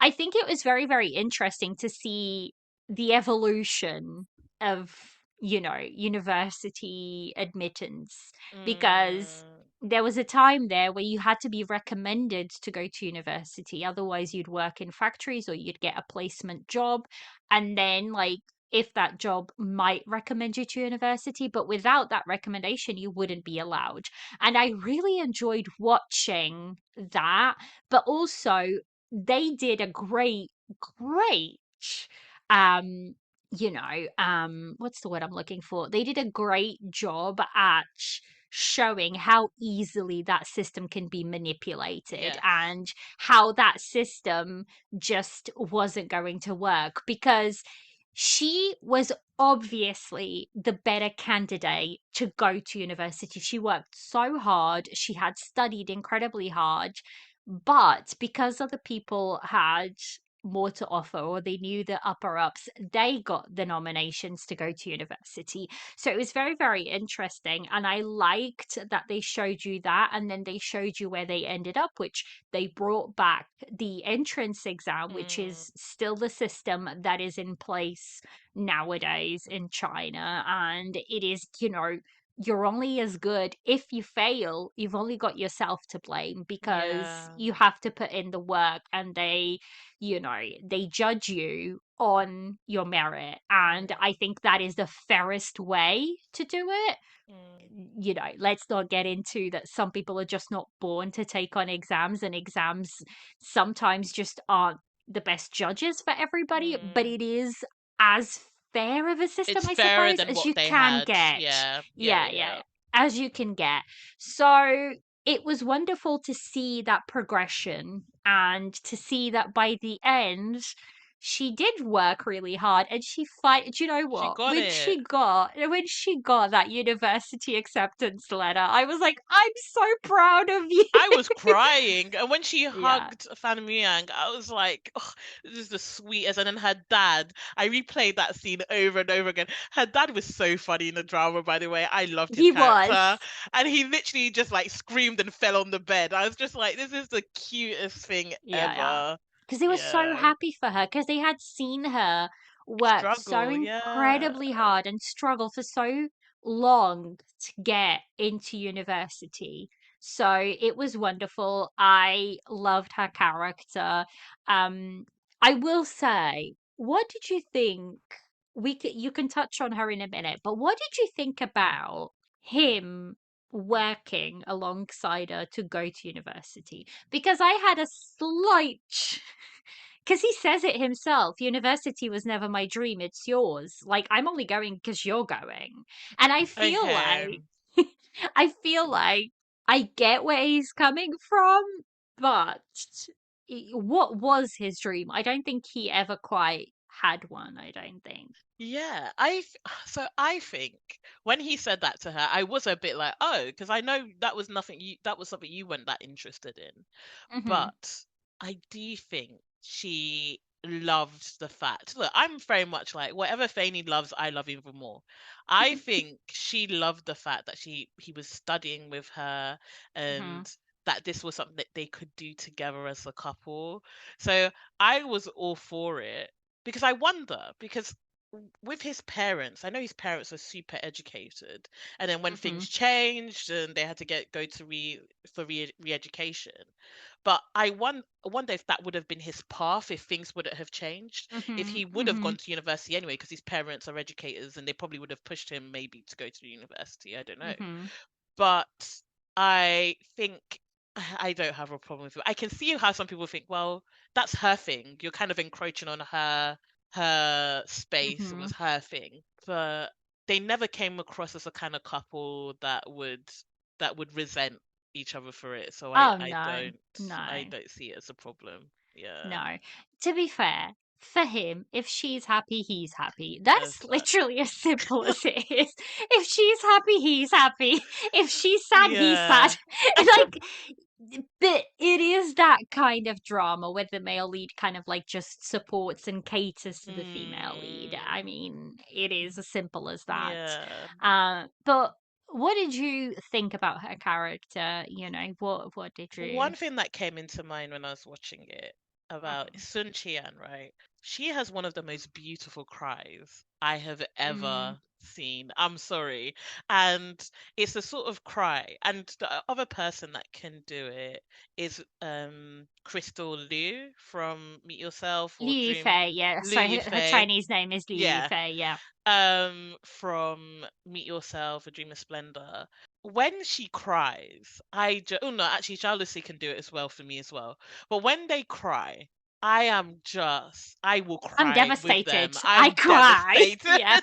I think it was very, very interesting to see the evolution of university admittance, because Mm. there was a time there where you had to be recommended to go to university, otherwise you'd work in factories or you'd get a placement job, and then like if that job might recommend you to university, but without that recommendation you wouldn't be allowed. And I really enjoyed watching that, but also they did a great um what's the word I'm looking for? They did a great job at showing how easily that system can be manipulated Yes. and how that system just wasn't going to work, because she was obviously the better candidate to go to university. She worked so hard, she had studied incredibly hard, but because other people had more to offer, or they knew the upper ups, they got the nominations to go to university. So it was very, very interesting. And I liked that they showed you that. And then they showed you where they ended up, which they brought back the entrance exam, which Mm, is still the system that is in place nowadays in China. And it is, you're only as good if you fail. You've only got yourself to blame because yeah. you have to put in the work, and they judge you on your merit. And I Mm, think that is the fairest way to do it. mm, Let's not get into that. Some people are just not born to take on exams, and exams sometimes just aren't the best judges for everybody, but mm. it is as fair of a system, It's I fairer suppose, than as what you they can had. get. Yeah, yeah, Yeah, yeah, yeah, yeah. as you can get. So it was wonderful to see that progression, and to see that by the end she did work really hard, and she fight. Do you know She what? got When it. she got that university acceptance letter, I was like, I'm so proud of you. I was crying, and when she Yeah. hugged Fan Miang, I was like, oh, "This is the sweetest." And then her dad, I replayed that scene over and over again. Her dad was so funny in the drama, by the way. I loved his He was. character, and he literally just like screamed and fell on the bed. I was just like, "This is the cutest thing Yeah, yeah. ever." Because they were so Yeah, happy for her, because they had seen her work so struggle. Yeah, incredibly hard and struggle for so long to get into university. So it was wonderful. I loved her character. Um, I will say, what did you think? You can touch on her in a minute, but what did you think about him working alongside her to go to university? Because I had a slight, because he says it himself, university was never my dream, it's yours. Like, I'm only going because you're going. And I feel okay. like, I feel like I get where he's coming from, but what was his dream? I don't think he ever quite had one, I don't think. Yeah, so I think when he said that to her, I was a bit like, oh, because I know that was something you weren't that interested in. Hmm. But I do think she loved the fact. Look, I'm very much like whatever Fanny loves, I love even more. I think she loved the fact that he was studying with her, Hmm. and that this was something that they could do together as a couple. So I was all for it, because I wonder, because with his parents, I know his parents are super educated, and then when Hmm. things changed and they had to go to re-education, but I wonder if that would have been his path if things wouldn't have changed, if Hmm. he would have Hmm. gone to university anyway, because his parents are educators and they probably would have pushed him maybe to go to university. I don't know, Hmm. but I think I don't have a problem with it. I can see how some people think, well, that's her thing. You're kind of encroaching on her space. It Hmm. was her thing. But they never came across as a kind of couple that would resent each other for it. So I Oh I no, don't I no. don't see it as a problem. Yeah. No. To be fair, for him, if she's happy, he's happy. That's Exactly. literally as simple as it is. If she's happy, he's happy. If she's sad, he's sad. Yeah. Like, but it is that kind of drama where the male lead kind of like just supports and caters to the female lead. Mm, I mean, it is as simple as that. yeah. But what did you think about her character? What did you? One thing that came into mind when I was watching it about Mhm. Sun Qian, right? She has one of the most beautiful cries I have Mm, ever seen. I'm sorry. And it's a sort of cry. And the other person that can do it is Crystal Liu from Meet Yourself or Liu Dream Yifei, yeah. Liu So her Yifei. Chinese name is Liu Yeah, Yifei, yeah. from Meet Yourself, A Dream of Splendor. When she cries, oh no, actually Charlotte can do it as well for me as well. But when they cry, I will I'm cry with devastated. them. I I'm cry. devastated. Yeah,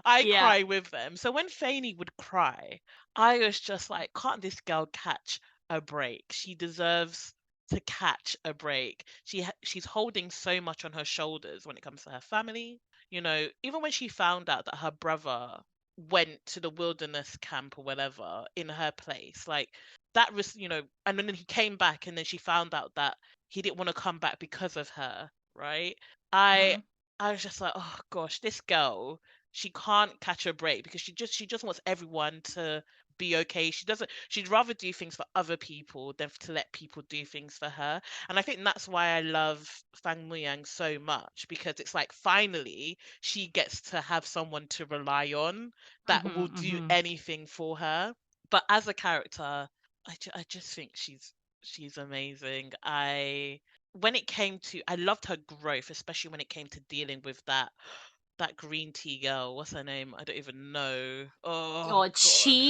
I yeah. cry with them. So when Fanny would cry, I was just like, can't this girl catch a break? She deserves to catch a break. She's holding so much on her shoulders when it comes to her family. Even when she found out that her brother went to the wilderness camp or whatever in her place, like that was, and then he came back and then she found out that he didn't want to come back because of her. right? I Mhm. I was just like, oh gosh, this girl, she can't catch a break because she just wants everyone to be okay. She'd rather do things for other people than to let people do things for her. And I think that's why I love Fang Muyang so much, because it's like finally she gets to have someone to rely on that will Mhm. do Mhm. anything for her. But as a character, I just think she's amazing. I loved her growth, especially when it came to dealing with that green tea girl. What's her name? I don't even know. Oh God, God.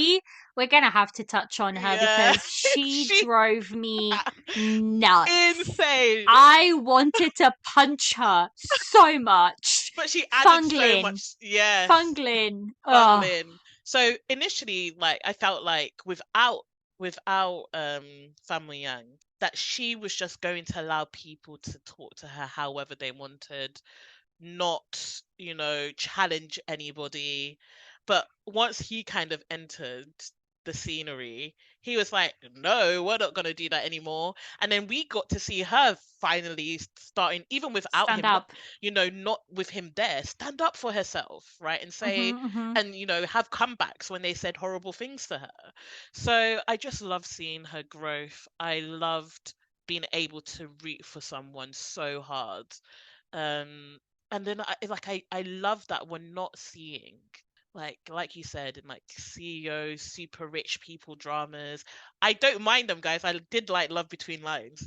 we're gonna have to touch on her Yeah. because she She drove me nuts. insane. I wanted to punch her so much. But she added so Funglin. much. Yes. Funglin. Fang Oh, Lin. So initially, like I felt like without Family Yang, that she was just going to allow people to talk to her however they wanted, not, challenge anybody. But once he kind of entered the scenery, he was like, no, we're not going to do that anymore. And then we got to see her finally starting, even without stand him, not, up. not with him there, stand up for herself, right? And say, Mhm. Mhm. and, have comebacks when they said horrible things to her. So I just love seeing her growth. I loved being able to root for someone so hard. um and then I love that we're not seeing, like you said, in like CEOs, super rich people dramas. I don't mind them, guys. I did like Love Between Lines,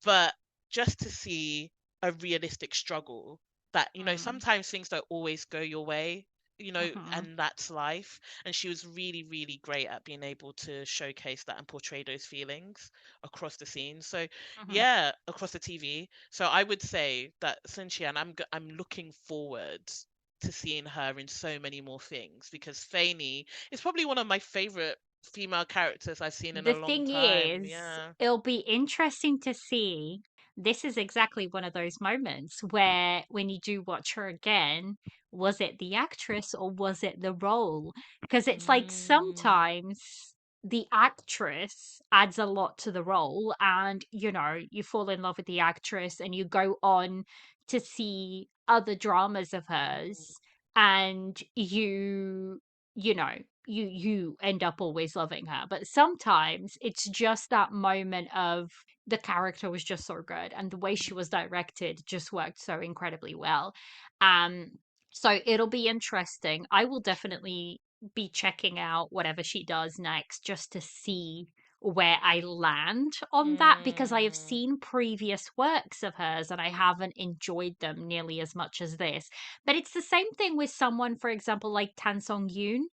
but just to see a realistic struggle, that Mm. sometimes things don't always go your way, Mhm. and that's life. And she was really, really great at being able to showcase that and portray those feelings across the scene. So Mhm. yeah, across the TV. So I would say that Sunchian, I'm looking forward to seeing her in so many more things, because Faney is probably one of my favorite female characters I've seen in a The long thing time. is, Yeah. it'll be interesting to see. This is exactly one of those moments where, when you do watch her again, was it the actress or was it the role? Because it's like Mm, sometimes the actress adds a lot to the role, and you fall in love with the actress and you go on to see other dramas of hers, and you know you end up always loving her. But sometimes it's just that moment of the character was just so good and the way she was mm, directed just worked so incredibly well. um so it'll be interesting. I will true. definitely be checking out whatever she does next just to see where I land on that, because I have Mm, seen previous works of hers and I haven't enjoyed them nearly as much as this. But it's the same thing with someone, for example, like Tan Song Yoon,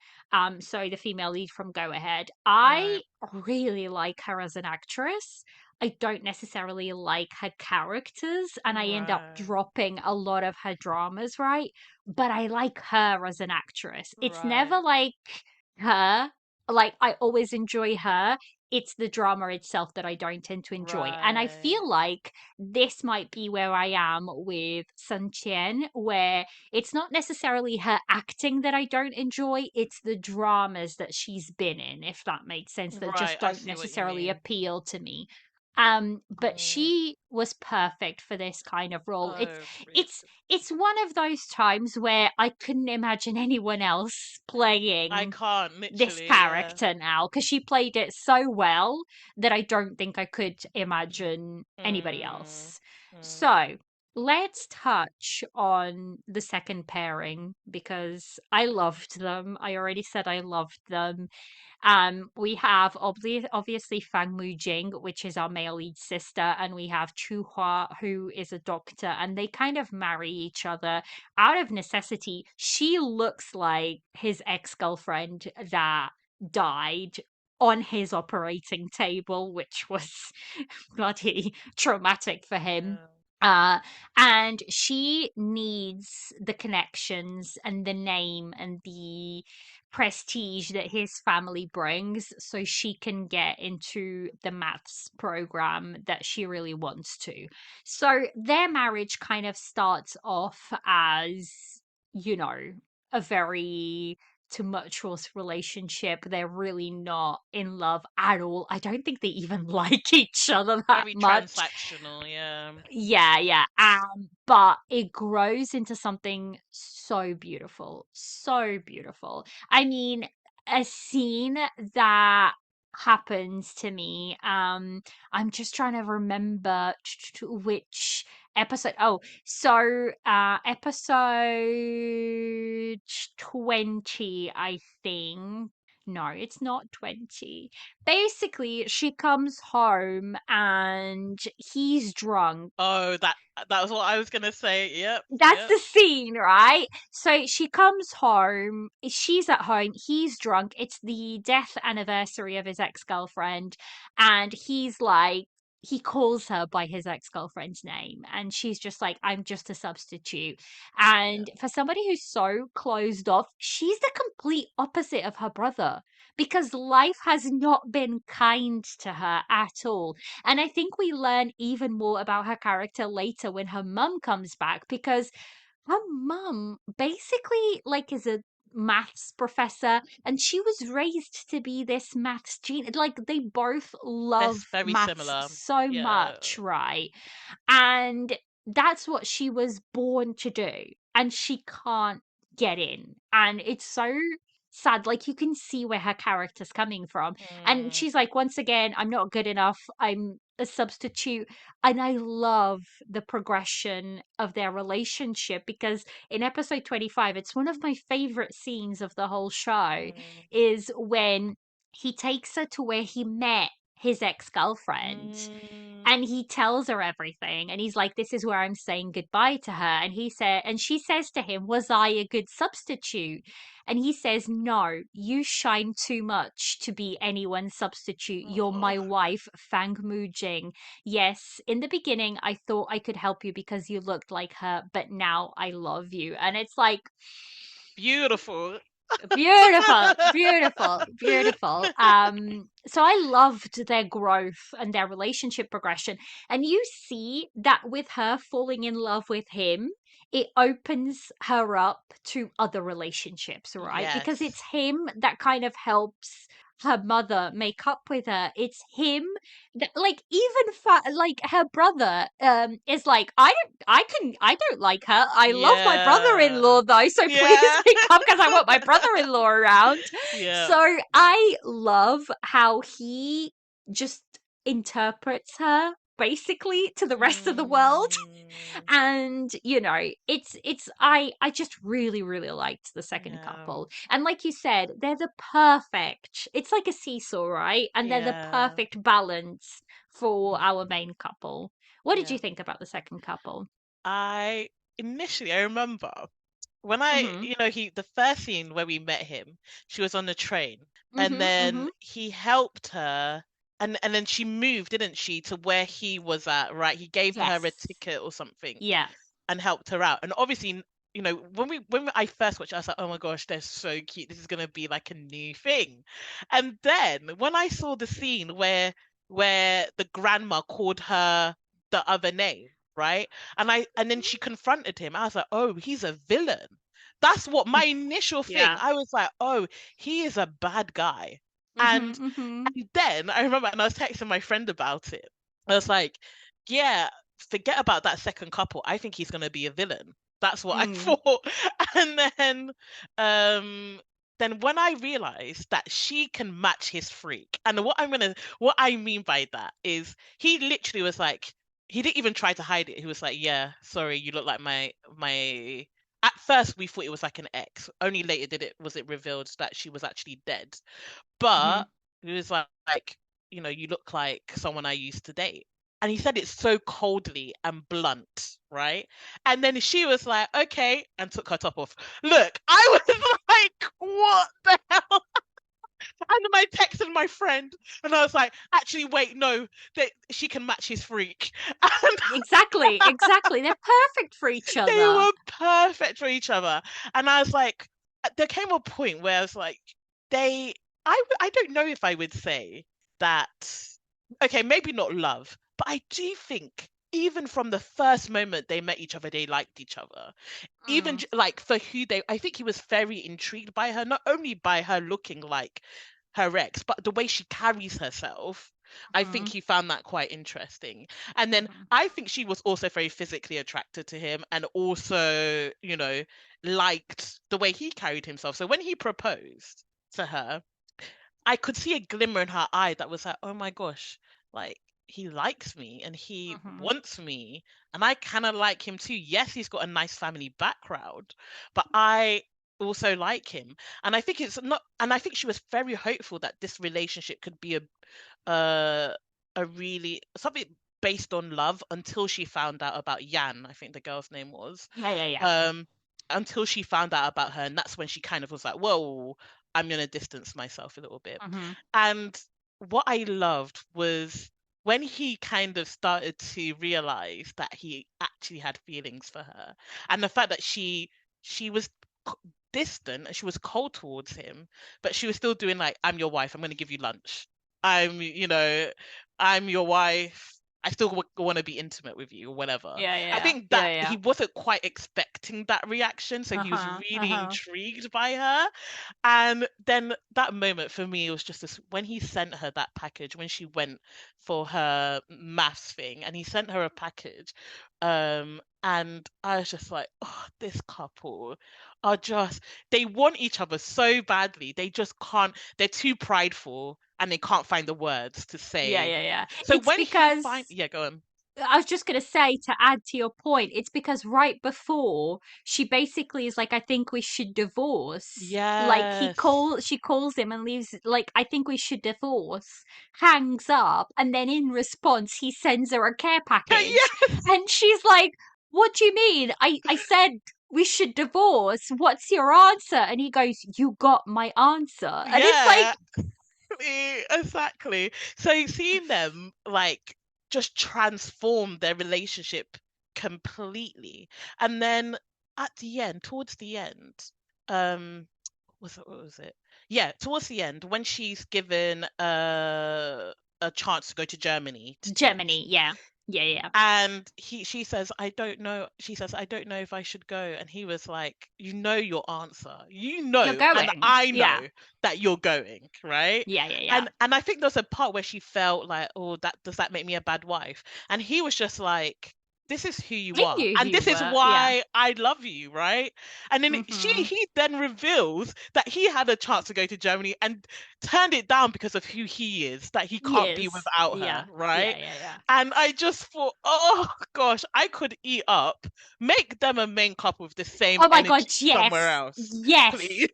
so the female lead from Go Ahead. right, I really like her as an actress. I don't necessarily like her characters, and I end up right, dropping a lot of her dramas, right? But I like her as an actress. It's never right, like her. Like, I always enjoy her. It's the drama itself that I don't tend to enjoy. And I right, feel like this might be where I am with Sun Qian, where it's not necessarily her acting that I don't enjoy, it's the dramas that she's been in, if that makes sense, that right. just I don't see what you necessarily mean. appeal to me. But Mm, she was perfect for this kind of role. It's oh, really it's good. it's one of those times where I couldn't imagine anyone else I playing can't, this literally, yeah. character now, because she played it so well that I don't think I could imagine anybody Mm, else. mm, So let's touch on the second pairing because I loved them. I already said I loved them. We have obviously Fang Mu Jing, which is our male lead sister, and we have Chu Hua, who is a doctor, and they kind of marry each other out of necessity. She looks like his ex-girlfriend that died on his operating table, which was bloody traumatic for him. yeah. Uh, and she needs the connections and the name and the prestige that his family brings so she can get into the maths program that she really wants to. So their marriage kind of starts off as, you know, a very tumultuous relationship. They're really not in love at all. I don't think they even like each other that Very much. transactional, yeah. Yeah, yeah. But it grows into something so beautiful. So beautiful. I mean, a scene that happens to me, I'm just trying to remember which episode. Oh, so episode 20, I think. No, it's not 20. Basically, she comes home and he's drunk. Oh, that was what I was gonna say. Yep, That's yep. the scene, right? So she comes home, she's at home, he's drunk. It's the death anniversary of his ex-girlfriend, and he's like, he calls her by his ex-girlfriend's name, and she's just like, I'm just a substitute. Yeah. And for somebody who's so closed off, she's the complete opposite of her brother, because life has not been kind to her at all. And I think we learn even more about her character later when her mum comes back, because her mum basically like is a maths professor, and she was raised to be this maths genius. Like they both love That's very maths similar. so Yeah. much, right? And that's what she was born to do. And she can't get in. And it's so sad. Like you can see where her character's coming from. And Mm, she's like, once again, I'm not good enough. I'm a substitute. And I love the progression of their relationship, because in episode 25, it's one of my favorite scenes of the whole show, mm, is when he takes her to where he met his ex-girlfriend, mm. and he tells her everything, and he's like, this is where I'm saying goodbye to her. And he said, and she says to him, was I a good substitute? And he says, no, you shine too much to be anyone's substitute. You're Oh, my wife, Fang Mujing. Yes, in the beginning I thought I could help you because you looked like her, but now I love you. And it's like, beautiful. beautiful, beautiful, beautiful. So I loved their growth and their relationship progression. And you see that with her falling in love with him, it opens her up to other relationships, right? Because it's Yes. him that kind of helps her mother make up with her. It's him that, like, even like her brother is like, I don't like her. I love my Yeah. brother-in-law though, so please Yeah. pick up because I want my brother-in-law around. Yeah. So I love how he just interprets her basically to the rest of the world. Mm, And I just really liked the second yeah. couple. And like you said, they're the perfect, it's like a seesaw, right? And they're the Yeah. perfect balance for our Mm, main couple. What did yeah. you think about the second couple? I I remember when I, Mm-hmm. the first scene where we met him, she was on the train, and Mm-hmm. Mm-hmm. then he helped her, and then she moved, didn't she, to where he was at, right? He gave her a Yes. ticket or something Yeah. and helped her out. And obviously, I first watched it, I was like, oh my gosh, they're so cute. This is gonna be like a new thing. And then when I saw the scene where the grandma called her the other name, right? And then she confronted him. I was like, oh, he's a villain. That's what my initial thing. Yeah. I was like, oh, he is a bad guy. Mm-hmm. And Mm-hmm. and then I remember, and I was texting my friend about it. I was like, yeah, forget about that second couple. I think he's gonna be a villain. That's what I Mm. thought. And um, then when I realized that she can match his freak, and what I mean by that is he literally was like, he didn't even try to hide it. He was like, yeah, sorry, you look like my. At first, we thought it was like an ex. Only later was it revealed that she was actually dead. Mm-hmm. But he was like, you look like someone I used to date. And he said it so coldly and blunt, right? And then she was like, okay, and took her top off. Look, I was like, what the hell? And then I texted my friend and I was like, actually, wait, no, she can match his freak. And Exactly. Exactly. They're perfect for each they other. were perfect for each other. And I was like, there came a point where I was like, they, I don't know if I would say that, okay, maybe not love, but I do think even from the first moment they met each other, they liked each other. Even Mm. like for who they, I think he was very intrigued by her, not only by her looking like her ex, but the way she carries herself. I think Mhm. he found that quite interesting. And then Mhm. I think she was also very physically attracted to him and also, liked the way he carried himself. So when he proposed to her, I could see a glimmer in her eye that was like, oh my gosh, like he likes me and he Mhm. wants me, and I kind of like him too. Yes, he's got a nice family background, but I also like him. And I think it's not, and I think she was very hopeful that this relationship could be uh, a really something based on love until she found out about Yan, I think the girl's name was. Yeah, yeah, yeah. Um, until she found out about her, and that's when she kind of was like, "Whoa, I'm gonna distance myself a little bit." Mhm. And what I loved was when he kind of started to realize that he actually had feelings for her, and the fact that she was c- distant and she was cold towards him, but she was still doing like, "I'm your wife. I'm going to give you lunch. I'm, I'm your wife. I still want to be intimate with you or whatever." Yeah, I yeah. think Yeah, that yeah. he wasn't quite expecting that reaction, so he was Uh-huh. really Uh-huh. intrigued by her. And then that moment for me was just this, when he sent her that package, when she went for her maths thing, and he sent her a package. And I was just like, oh, this couple are just, they want each other so badly. They just can't, they're too prideful and they can't find the words to Yeah, say. yeah, yeah. So It's when he because find, yeah, go on. I was just going to say, to add to your point, it's because right before she basically is like, I think we should divorce. Like Yes. she calls him and leaves, like, I think we should divorce, hangs up, and then in response, he sends her a care package. Yes. And she's like, what do you mean? I said we should divorce. What's your answer? And he goes, you got my answer. And it's like, Yeah. Exactly. So seeing them like just transform their relationship completely. And then at the end, towards the end, um what was it? Yeah, towards the end, when she's given a chance to go to Germany to teach, Gemini, yeah. Yeah, yeah. and she says, I don't know. She says, I don't know if I should go. And he was like, you know your answer. You You're know, and going. I Yeah. know that you're going, right? Yeah, yeah, yeah. And I think there's a part where she felt like, oh, that does that make me a bad wife? And he was just like, this is who you He are, knew who and you this is were. Yeah. why I love you, right? And then Mm-hmm. he then reveals that he had a chance to go to Germany and turned it down because of who he is, that he can't be Yes. without Yeah. her, Yeah, right? yeah, yeah. And I just thought, oh gosh, I could eat up. Make them a main couple with the same Oh my god, energy somewhere yes. else, Yes. please.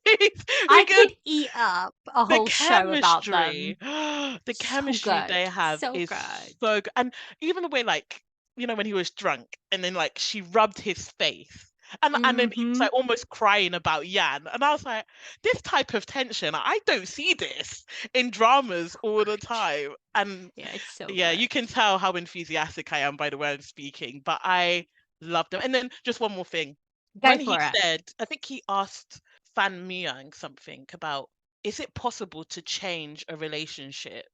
I Because could eat up a the whole show about chemistry, them. the So chemistry good. they have So is good. so good. And even the way, like, when he was drunk and then like she rubbed his face. And then he was Mm-hmm. like almost crying about Yan. And I was like, this type of tension, I don't see this in dramas all the time. And Yeah, it's so yeah, good. you can tell how enthusiastic I am by the way I'm speaking, but I love them. And then just one more thing. Go When he for it. said, I think he asked Fan Myung something about, is it possible to change a relationship?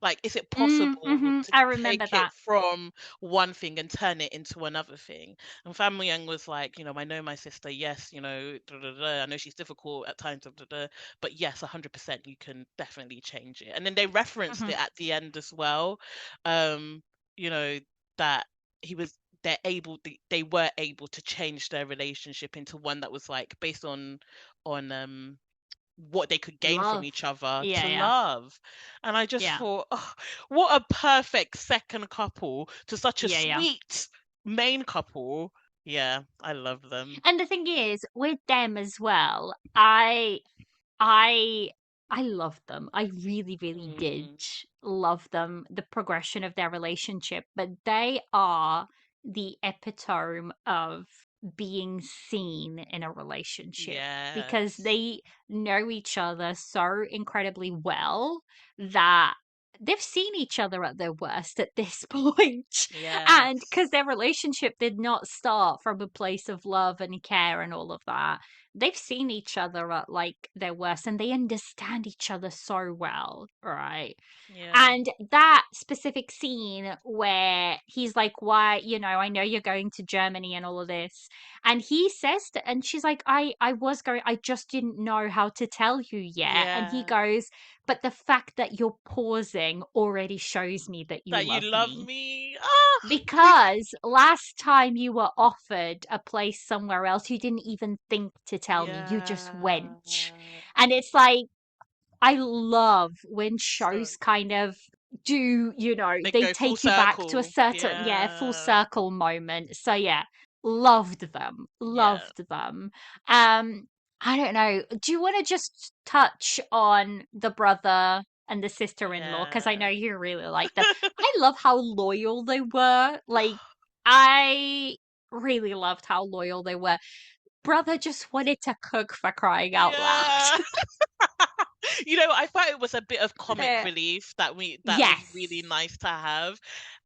Like, is it possible Mm-hmm. to I take remember it that. from one thing and turn it into another thing? And Fan Myung was like, I know my sister, yes, da, da, da, I know she's difficult at times, da, da, da, but yes, 100% you can definitely change it. And then they referenced Mm-hmm. it at the end as well. Um, you know, that he was they were able to change their relationship into one that was like based on what they could gain from Love. each other Yeah, to yeah. love. And I just Yeah. thought, oh, what a perfect second couple to such a Yeah, yeah. sweet main couple. Yeah, I love them. And the thing is, with them as well, I I love them. I really, really did Mm, love them, the progression of their relationship, but they are the epitome of being seen in a relationship because yes. they know each other so incredibly well that they've seen each other at their worst at this point. And Yes. because their relationship did not start from a place of love and care and all of that, they've seen each other at like their worst and they understand each other so well, right? Yeah. And that specific scene where he's like, why, I know you're going to Germany and all of this. And he says that, and she's like, I was going, I just didn't know how to tell you yet. And he Yeah. goes, but the fact that you're pausing already shows me that you That you love love me. me. Ah, Because last time you were offered a place somewhere else, you didn't even think to tell me. You just yeah. went. And it's like, I love when So shows kind of do, they they go full take you back to a circle. certain, yeah, full Yeah. circle moment. So yeah, loved them, Yeah. loved them. Um, I don't know. Do you want to just touch on the brother and the sister-in-law? Because I know Yeah. you really like them. I love how loyal they were. Like, I really loved how loyal they were. Brother just wanted to cook for crying out loud. Yeah. I thought it was a bit of comic relief that was really Yes. nice to have.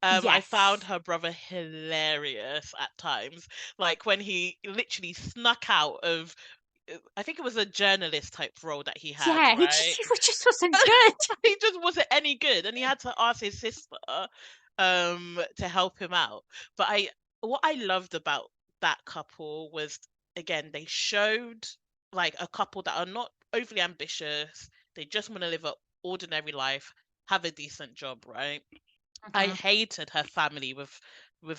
I found Yes. her brother hilarious at times. Like when he literally snuck out of I think it was a journalist type role that he had, Yeah, he just right? he just wasn't good. He just wasn't any good, and he had to ask his sister to help him out. But I what I loved about that couple was, again, they showed like a couple that are not overly ambitious. They just want to live an ordinary life, have a decent job, right? I Mhm. hated her family with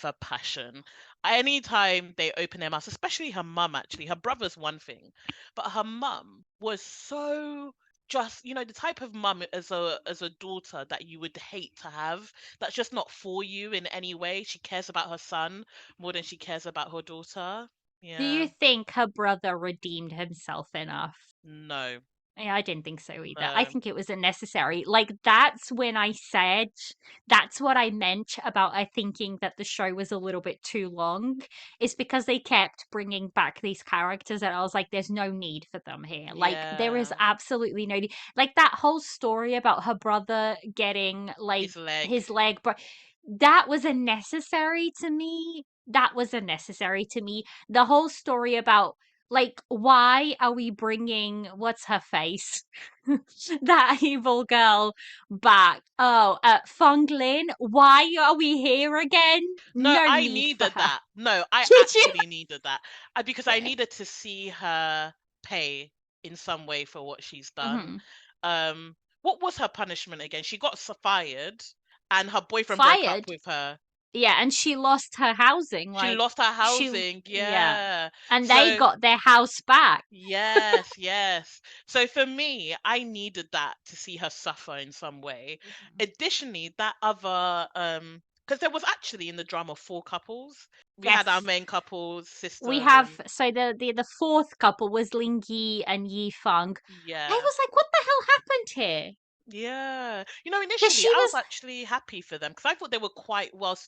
a passion. Anytime they open their mouths, especially her mum, actually, her brother's one thing, but her mum was so just, the type of mum as a daughter that you would hate to have. That's just not for you in any way. She cares about her son more than she cares about her daughter. Do you Yeah. think her brother redeemed himself enough? No. Yeah, I didn't think so either. I No. think it was unnecessary. Like, that's when I said, that's what I meant about I thinking that the show was a little bit too long, is because they kept bringing back these characters and I was like, there's no need for them here. Like, there is Yeah. absolutely no need. Like, that whole story about her brother getting, like, His leg. his leg, but that was unnecessary to me. That was unnecessary to me. The whole story about like, why are we bringing what's her face? That evil girl back. Oh, Funglin, why are we here again? No, No I need for needed her. that. No, I Did you? actually needed that. Because I needed to see her pay in some way for what she's done. Hmm. What was her punishment again? She got fired and her boyfriend broke up Fired. with her. Yeah, and she lost her housing. She Like, lost her she, housing. yeah. Yeah. And they So, got their house back. yes, yes. So for me, I needed that to see her suffer in some way. Mhm. Additionally, that other because there was actually in the drama four couples. We had our Yes. main couple's sister We have and so the fourth couple was Ling Yi and Yi Feng. I yeah. was like, what the hell happened here? Yeah. Because Initially she I was was actually happy for them because I thought they were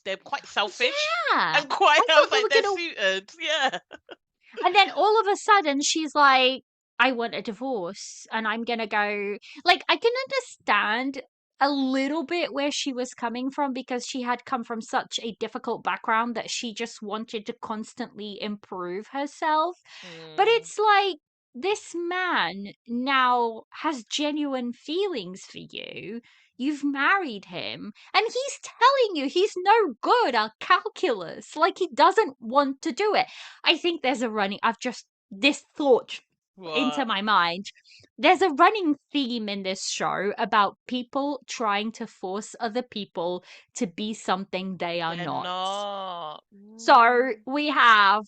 they're quite selfish Yeah. and quite I I was thought they like were they're gonna. suited. Yeah. And then all of a sudden, she's like, I want a divorce and I'm gonna go. Like, I can understand a little bit where she was coming from because she had come from such a difficult background that she just wanted to constantly improve herself. But Mm, it's like, this man now has genuine feelings for you. You've married him, and he's telling you he's no good at calculus. Like, he doesn't want to do it. I think there's a running, I've just, this thought into what? my mind. There's a running theme in this show about people trying to force other people to be something they are They're not. not. So we have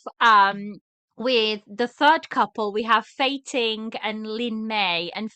with the third couple, we have Fei Ting and Lin Mei, and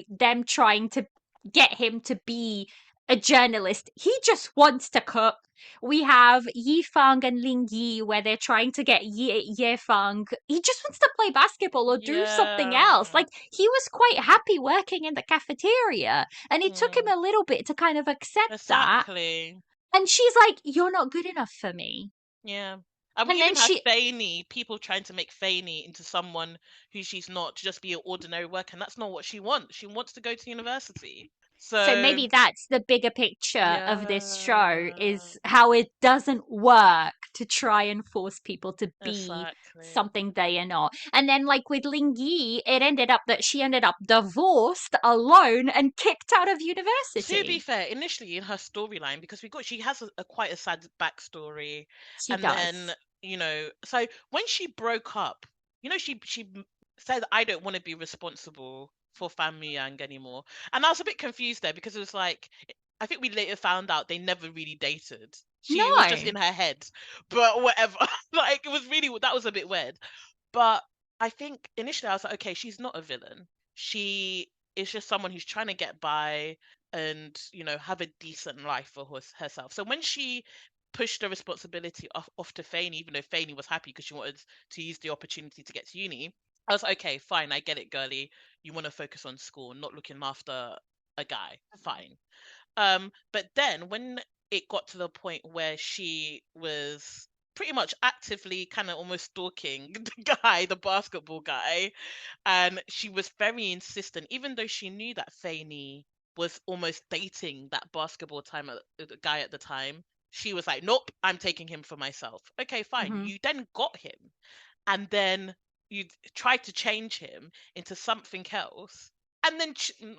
them trying to get him to be a journalist. He just wants to cook. We have Yi Fang and Ling Yi, where they're trying to get Ye Fang. He just wants to play basketball or do something else. Yeah. Like, he was quite happy working in the cafeteria, and it took him Mm, a little bit to kind of accept that. exactly. And she's like, "You're not good enough for me." Yeah. And we And then even have she, Faney, people trying to make Faney into someone who she's not, to just be an ordinary worker. And that's not what she wants. She wants to go to university. so So, maybe that's the bigger picture of this show yeah. is how it doesn't work to try and force people to be Exactly. something they are not. And then, like with Ling Yi, it ended up that she ended up divorced, alone, and kicked out of To be university. fair, initially in her storyline, because she has a quite a sad backstory, She and then does. so when she broke up, said, "I don't want to be responsible for Fan Yang anymore," and I was a bit confused there because it was like I think we later found out they never really dated. She was just No. in her head, but whatever. Like it was really that was a bit weird. But I think initially I was like, okay, she's not a villain. She is just someone who's trying to get by and, have a decent life for herself. So when she pushed the responsibility off to Faney, even though Faney was happy because she wanted to use the opportunity to get to uni, I was like, okay, fine, I get it, girly. You want to focus on school, not looking after a guy. Fine. But then when it got to the point where she was pretty much actively kind of almost stalking the guy, the basketball guy, and she was very insistent, even though she knew that Faney was almost dating that the guy at the time. She was like, "Nope, I'm taking him for myself." Okay, fine. Hmm. You then got him, and then you tried to change him into something else, and then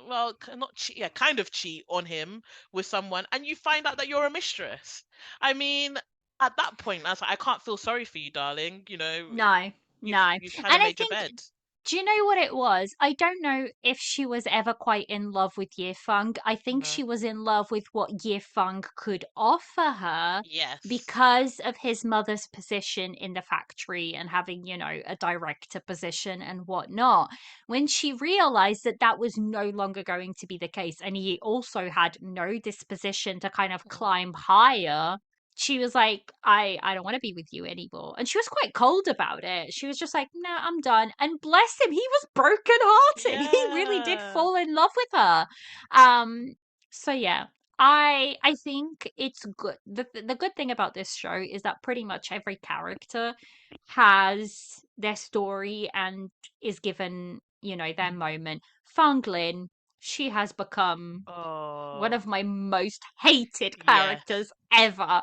well, not cheat, yeah, kind of cheat on him with someone, and you find out that you're a mistress. I mean, at that point, I was like, I can't feel sorry for you, darling. No, You've no. And you've kind of I made your think, bed. do you know what it was? I don't know if she was ever quite in love with Yifeng. I think No. she was in love with what Yifeng could offer her Yes. because of his mother's position in the factory and having, a director position and whatnot. When she realized that that was no longer going to be the case, and he also had no disposition to kind of climb Mm. higher, she was like, I don't want to be with you anymore. And she was quite cold about it. She was just like, no, I'm done. And bless him, he was brokenhearted. He really did Yeah. fall in love with her. Um, so yeah. I think it's good. The good thing about this show is that pretty much every character has their story and is given, their moment. Fanglin, she has become one Oh, of my most hated yes. characters ever.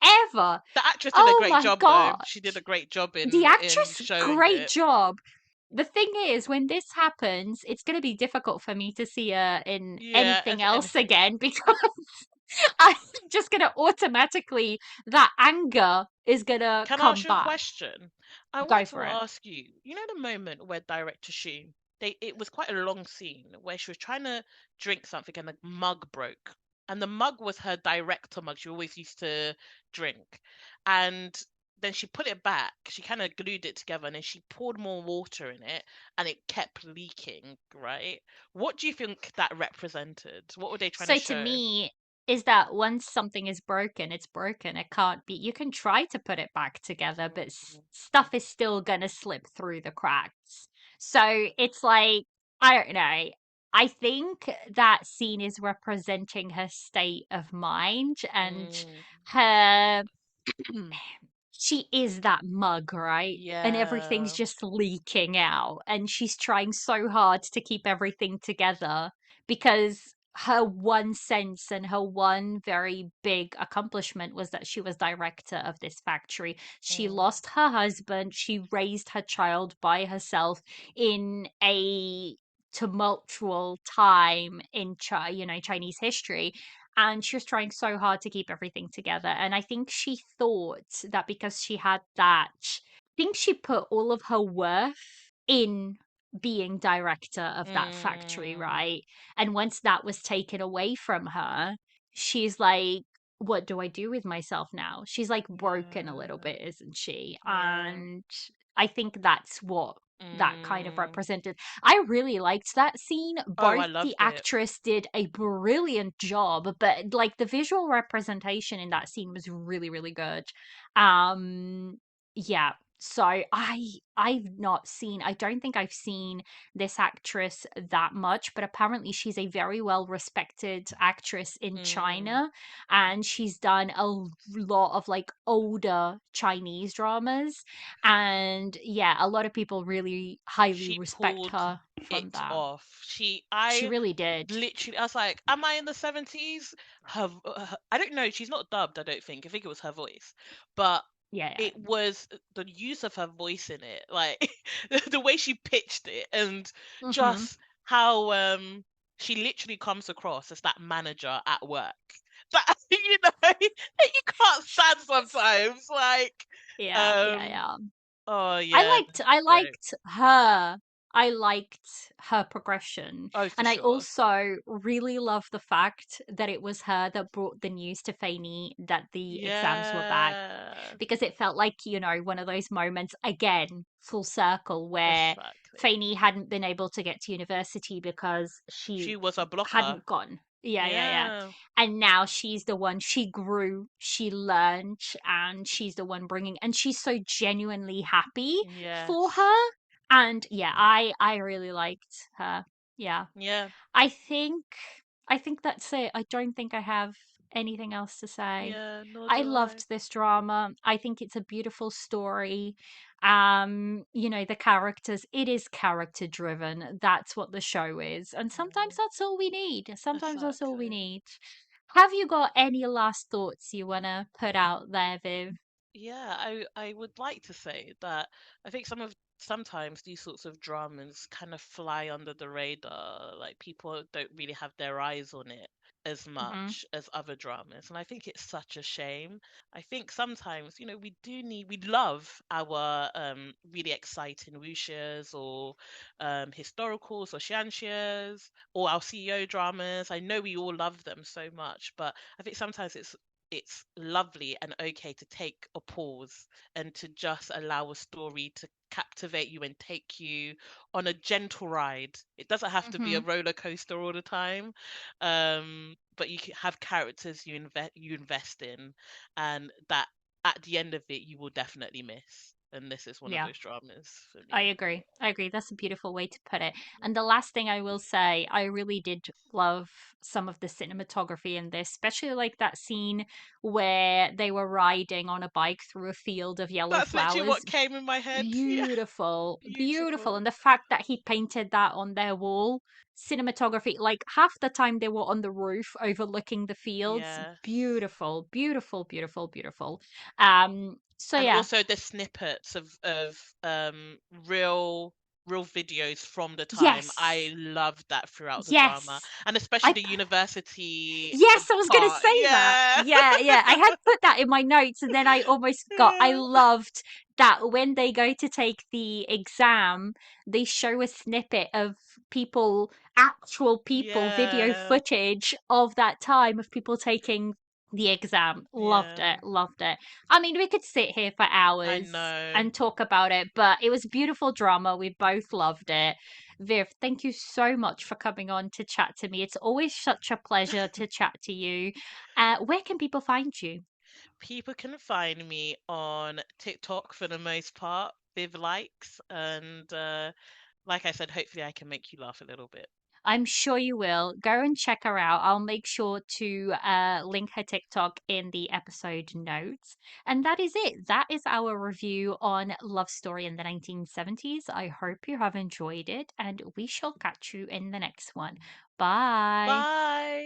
Ever. The actress did a Oh great my job though. god. She did a great job The in actress, showing great it. job. The thing is, when this happens, it's going to be difficult for me to see her in Yeah, anything as else anything. again because I'm just going to automatically, that anger is going to Can I ask come you a back. question? I Go wanted for to it. ask you, the moment where director Sheen, it was quite a long scene where she was trying to drink something and the mug broke. And the mug was her director mug she always used to drink. And then she put it back, she kind of glued it together, and then she poured more water in it and it kept leaking, right? What do you think that represented? What were they trying to So to show? me, is that once something is broken, it's broken. It can't be. You can try to put it back together, but stuff is still gonna slip through the cracks. So it's like, I don't know. I think that scene is representing her state of mind and Mm. her she is that mug, right? And everything's Yeah. just leaking out. And she's trying so hard to keep everything together because her one sense and her one very big accomplishment was that she was director of this factory. She Mm. lost her husband. She raised her child by herself in a tumultuous time in Chinese history, and she was trying so hard to keep everything together. And I think she thought that because she had that, I think she put all of her worth in being director of that factory, Mm. right? And once that was taken away from her, she's like, what do I do with myself now? She's like broken a little Yeah. bit, isn't she? Yeah. And I think that's what that kind of Mm. represented. I really liked that scene. Oh, I Both the loved it. actress did a brilliant job, but like the visual representation in that scene was really, really good. Um, yeah. So I've not seen, I don't think I've seen this actress that much, but apparently she's a very well respected actress in Mm. China, and she's done a lot of like older Chinese dramas. And yeah, a lot of people really highly She respect pulled her from it that. off. She I really did. literally, I was like, am I in the 70s? I don't know. She's not dubbed, I don't think. I think it was her voice. But Yeah, it was the use of her voice in it, like the way she pitched it, and yeah. Hmm. just how she literally comes across as that manager at work that that you can't stand sometimes. Like, Yeah, yeah, um, yeah. oh yeah, I great. liked her. I liked her progression. Oh, for And I sure. also really love the fact that it was her that brought the news to Fanny that the exams were back. Yeah, Because it felt like, one of those moments, again, full circle, where exactly. Fanny hadn't been able to get to university because she She was a blocker. hadn't gone. Yeah, yeah, yeah. Yeah. And now she's the one, she grew, she learned, and she's the one bringing, and she's so genuinely happy for Yes. her. And yeah, I really liked her. Yeah. Yeah. I think I think that's it. I don't think I have anything else to say. Yeah. Nor I do I. loved this drama. I think it's a beautiful story. The characters, it is character driven. That's what the show is. And sometimes Mm, that's all we need. Sometimes that's all we exactly. need. Have you got any last thoughts you want to put out there, Viv? Yeah, I would like to say that I think sometimes these sorts of dramas kind of fly under the radar. Like people don't really have their eyes on it as Hmm. much as other dramas. And I think it's such a shame. I think sometimes, we love our really exciting wuxias or historicals or xianxias or our CEO dramas. I know we all love them so much, but I think sometimes it's lovely and okay to take a pause and to just allow a story to captivate you and take you on a gentle ride. It doesn't have to be a Hmm. roller coaster all the time, but have characters you invest in, and that at the end of it you will definitely miss. And this is one of Yeah. those dramas for I me. agree. I agree. That's a beautiful way to put it. And the last thing I will say, I really did love some of the cinematography in this, especially like that scene where they were riding on a bike through a field of yellow That's literally flowers. what came in my head. Yeah, Beautiful, beautiful. beautiful. And the fact that he painted that on their wall, cinematography, like half the time they were on the roof overlooking the fields. Yes. Beautiful, beautiful, beautiful, beautiful. So And yeah, also the snippets of real videos from the time. yes, I loved that throughout the drama, yes. and especially I the university Yes, I was gonna part. say that. Yeah. Yeah, yeah. I had put that in my notes and then I almost forgot. I Yeah. loved that when they go to take the exam, they show a snippet of actual people, video Yeah. footage of that time of people taking the exam. Loved Yeah. it, loved it. I mean, we could sit here for I hours know. and talk about it, but it was beautiful drama. We both loved it. Viv, thank you so much for coming on to chat to me. It's always such a pleasure to chat to you. Where can people find you? People can find me on TikTok for the most part, Viv likes, and like I said, hopefully I can make you laugh a little bit. I'm sure you will. Go and check her out. I'll make sure to link her TikTok in the episode notes. And that is it. That is our review on Love Story in the 1970s. I hope you have enjoyed it, and we shall catch you in the next one. Bye. Bye.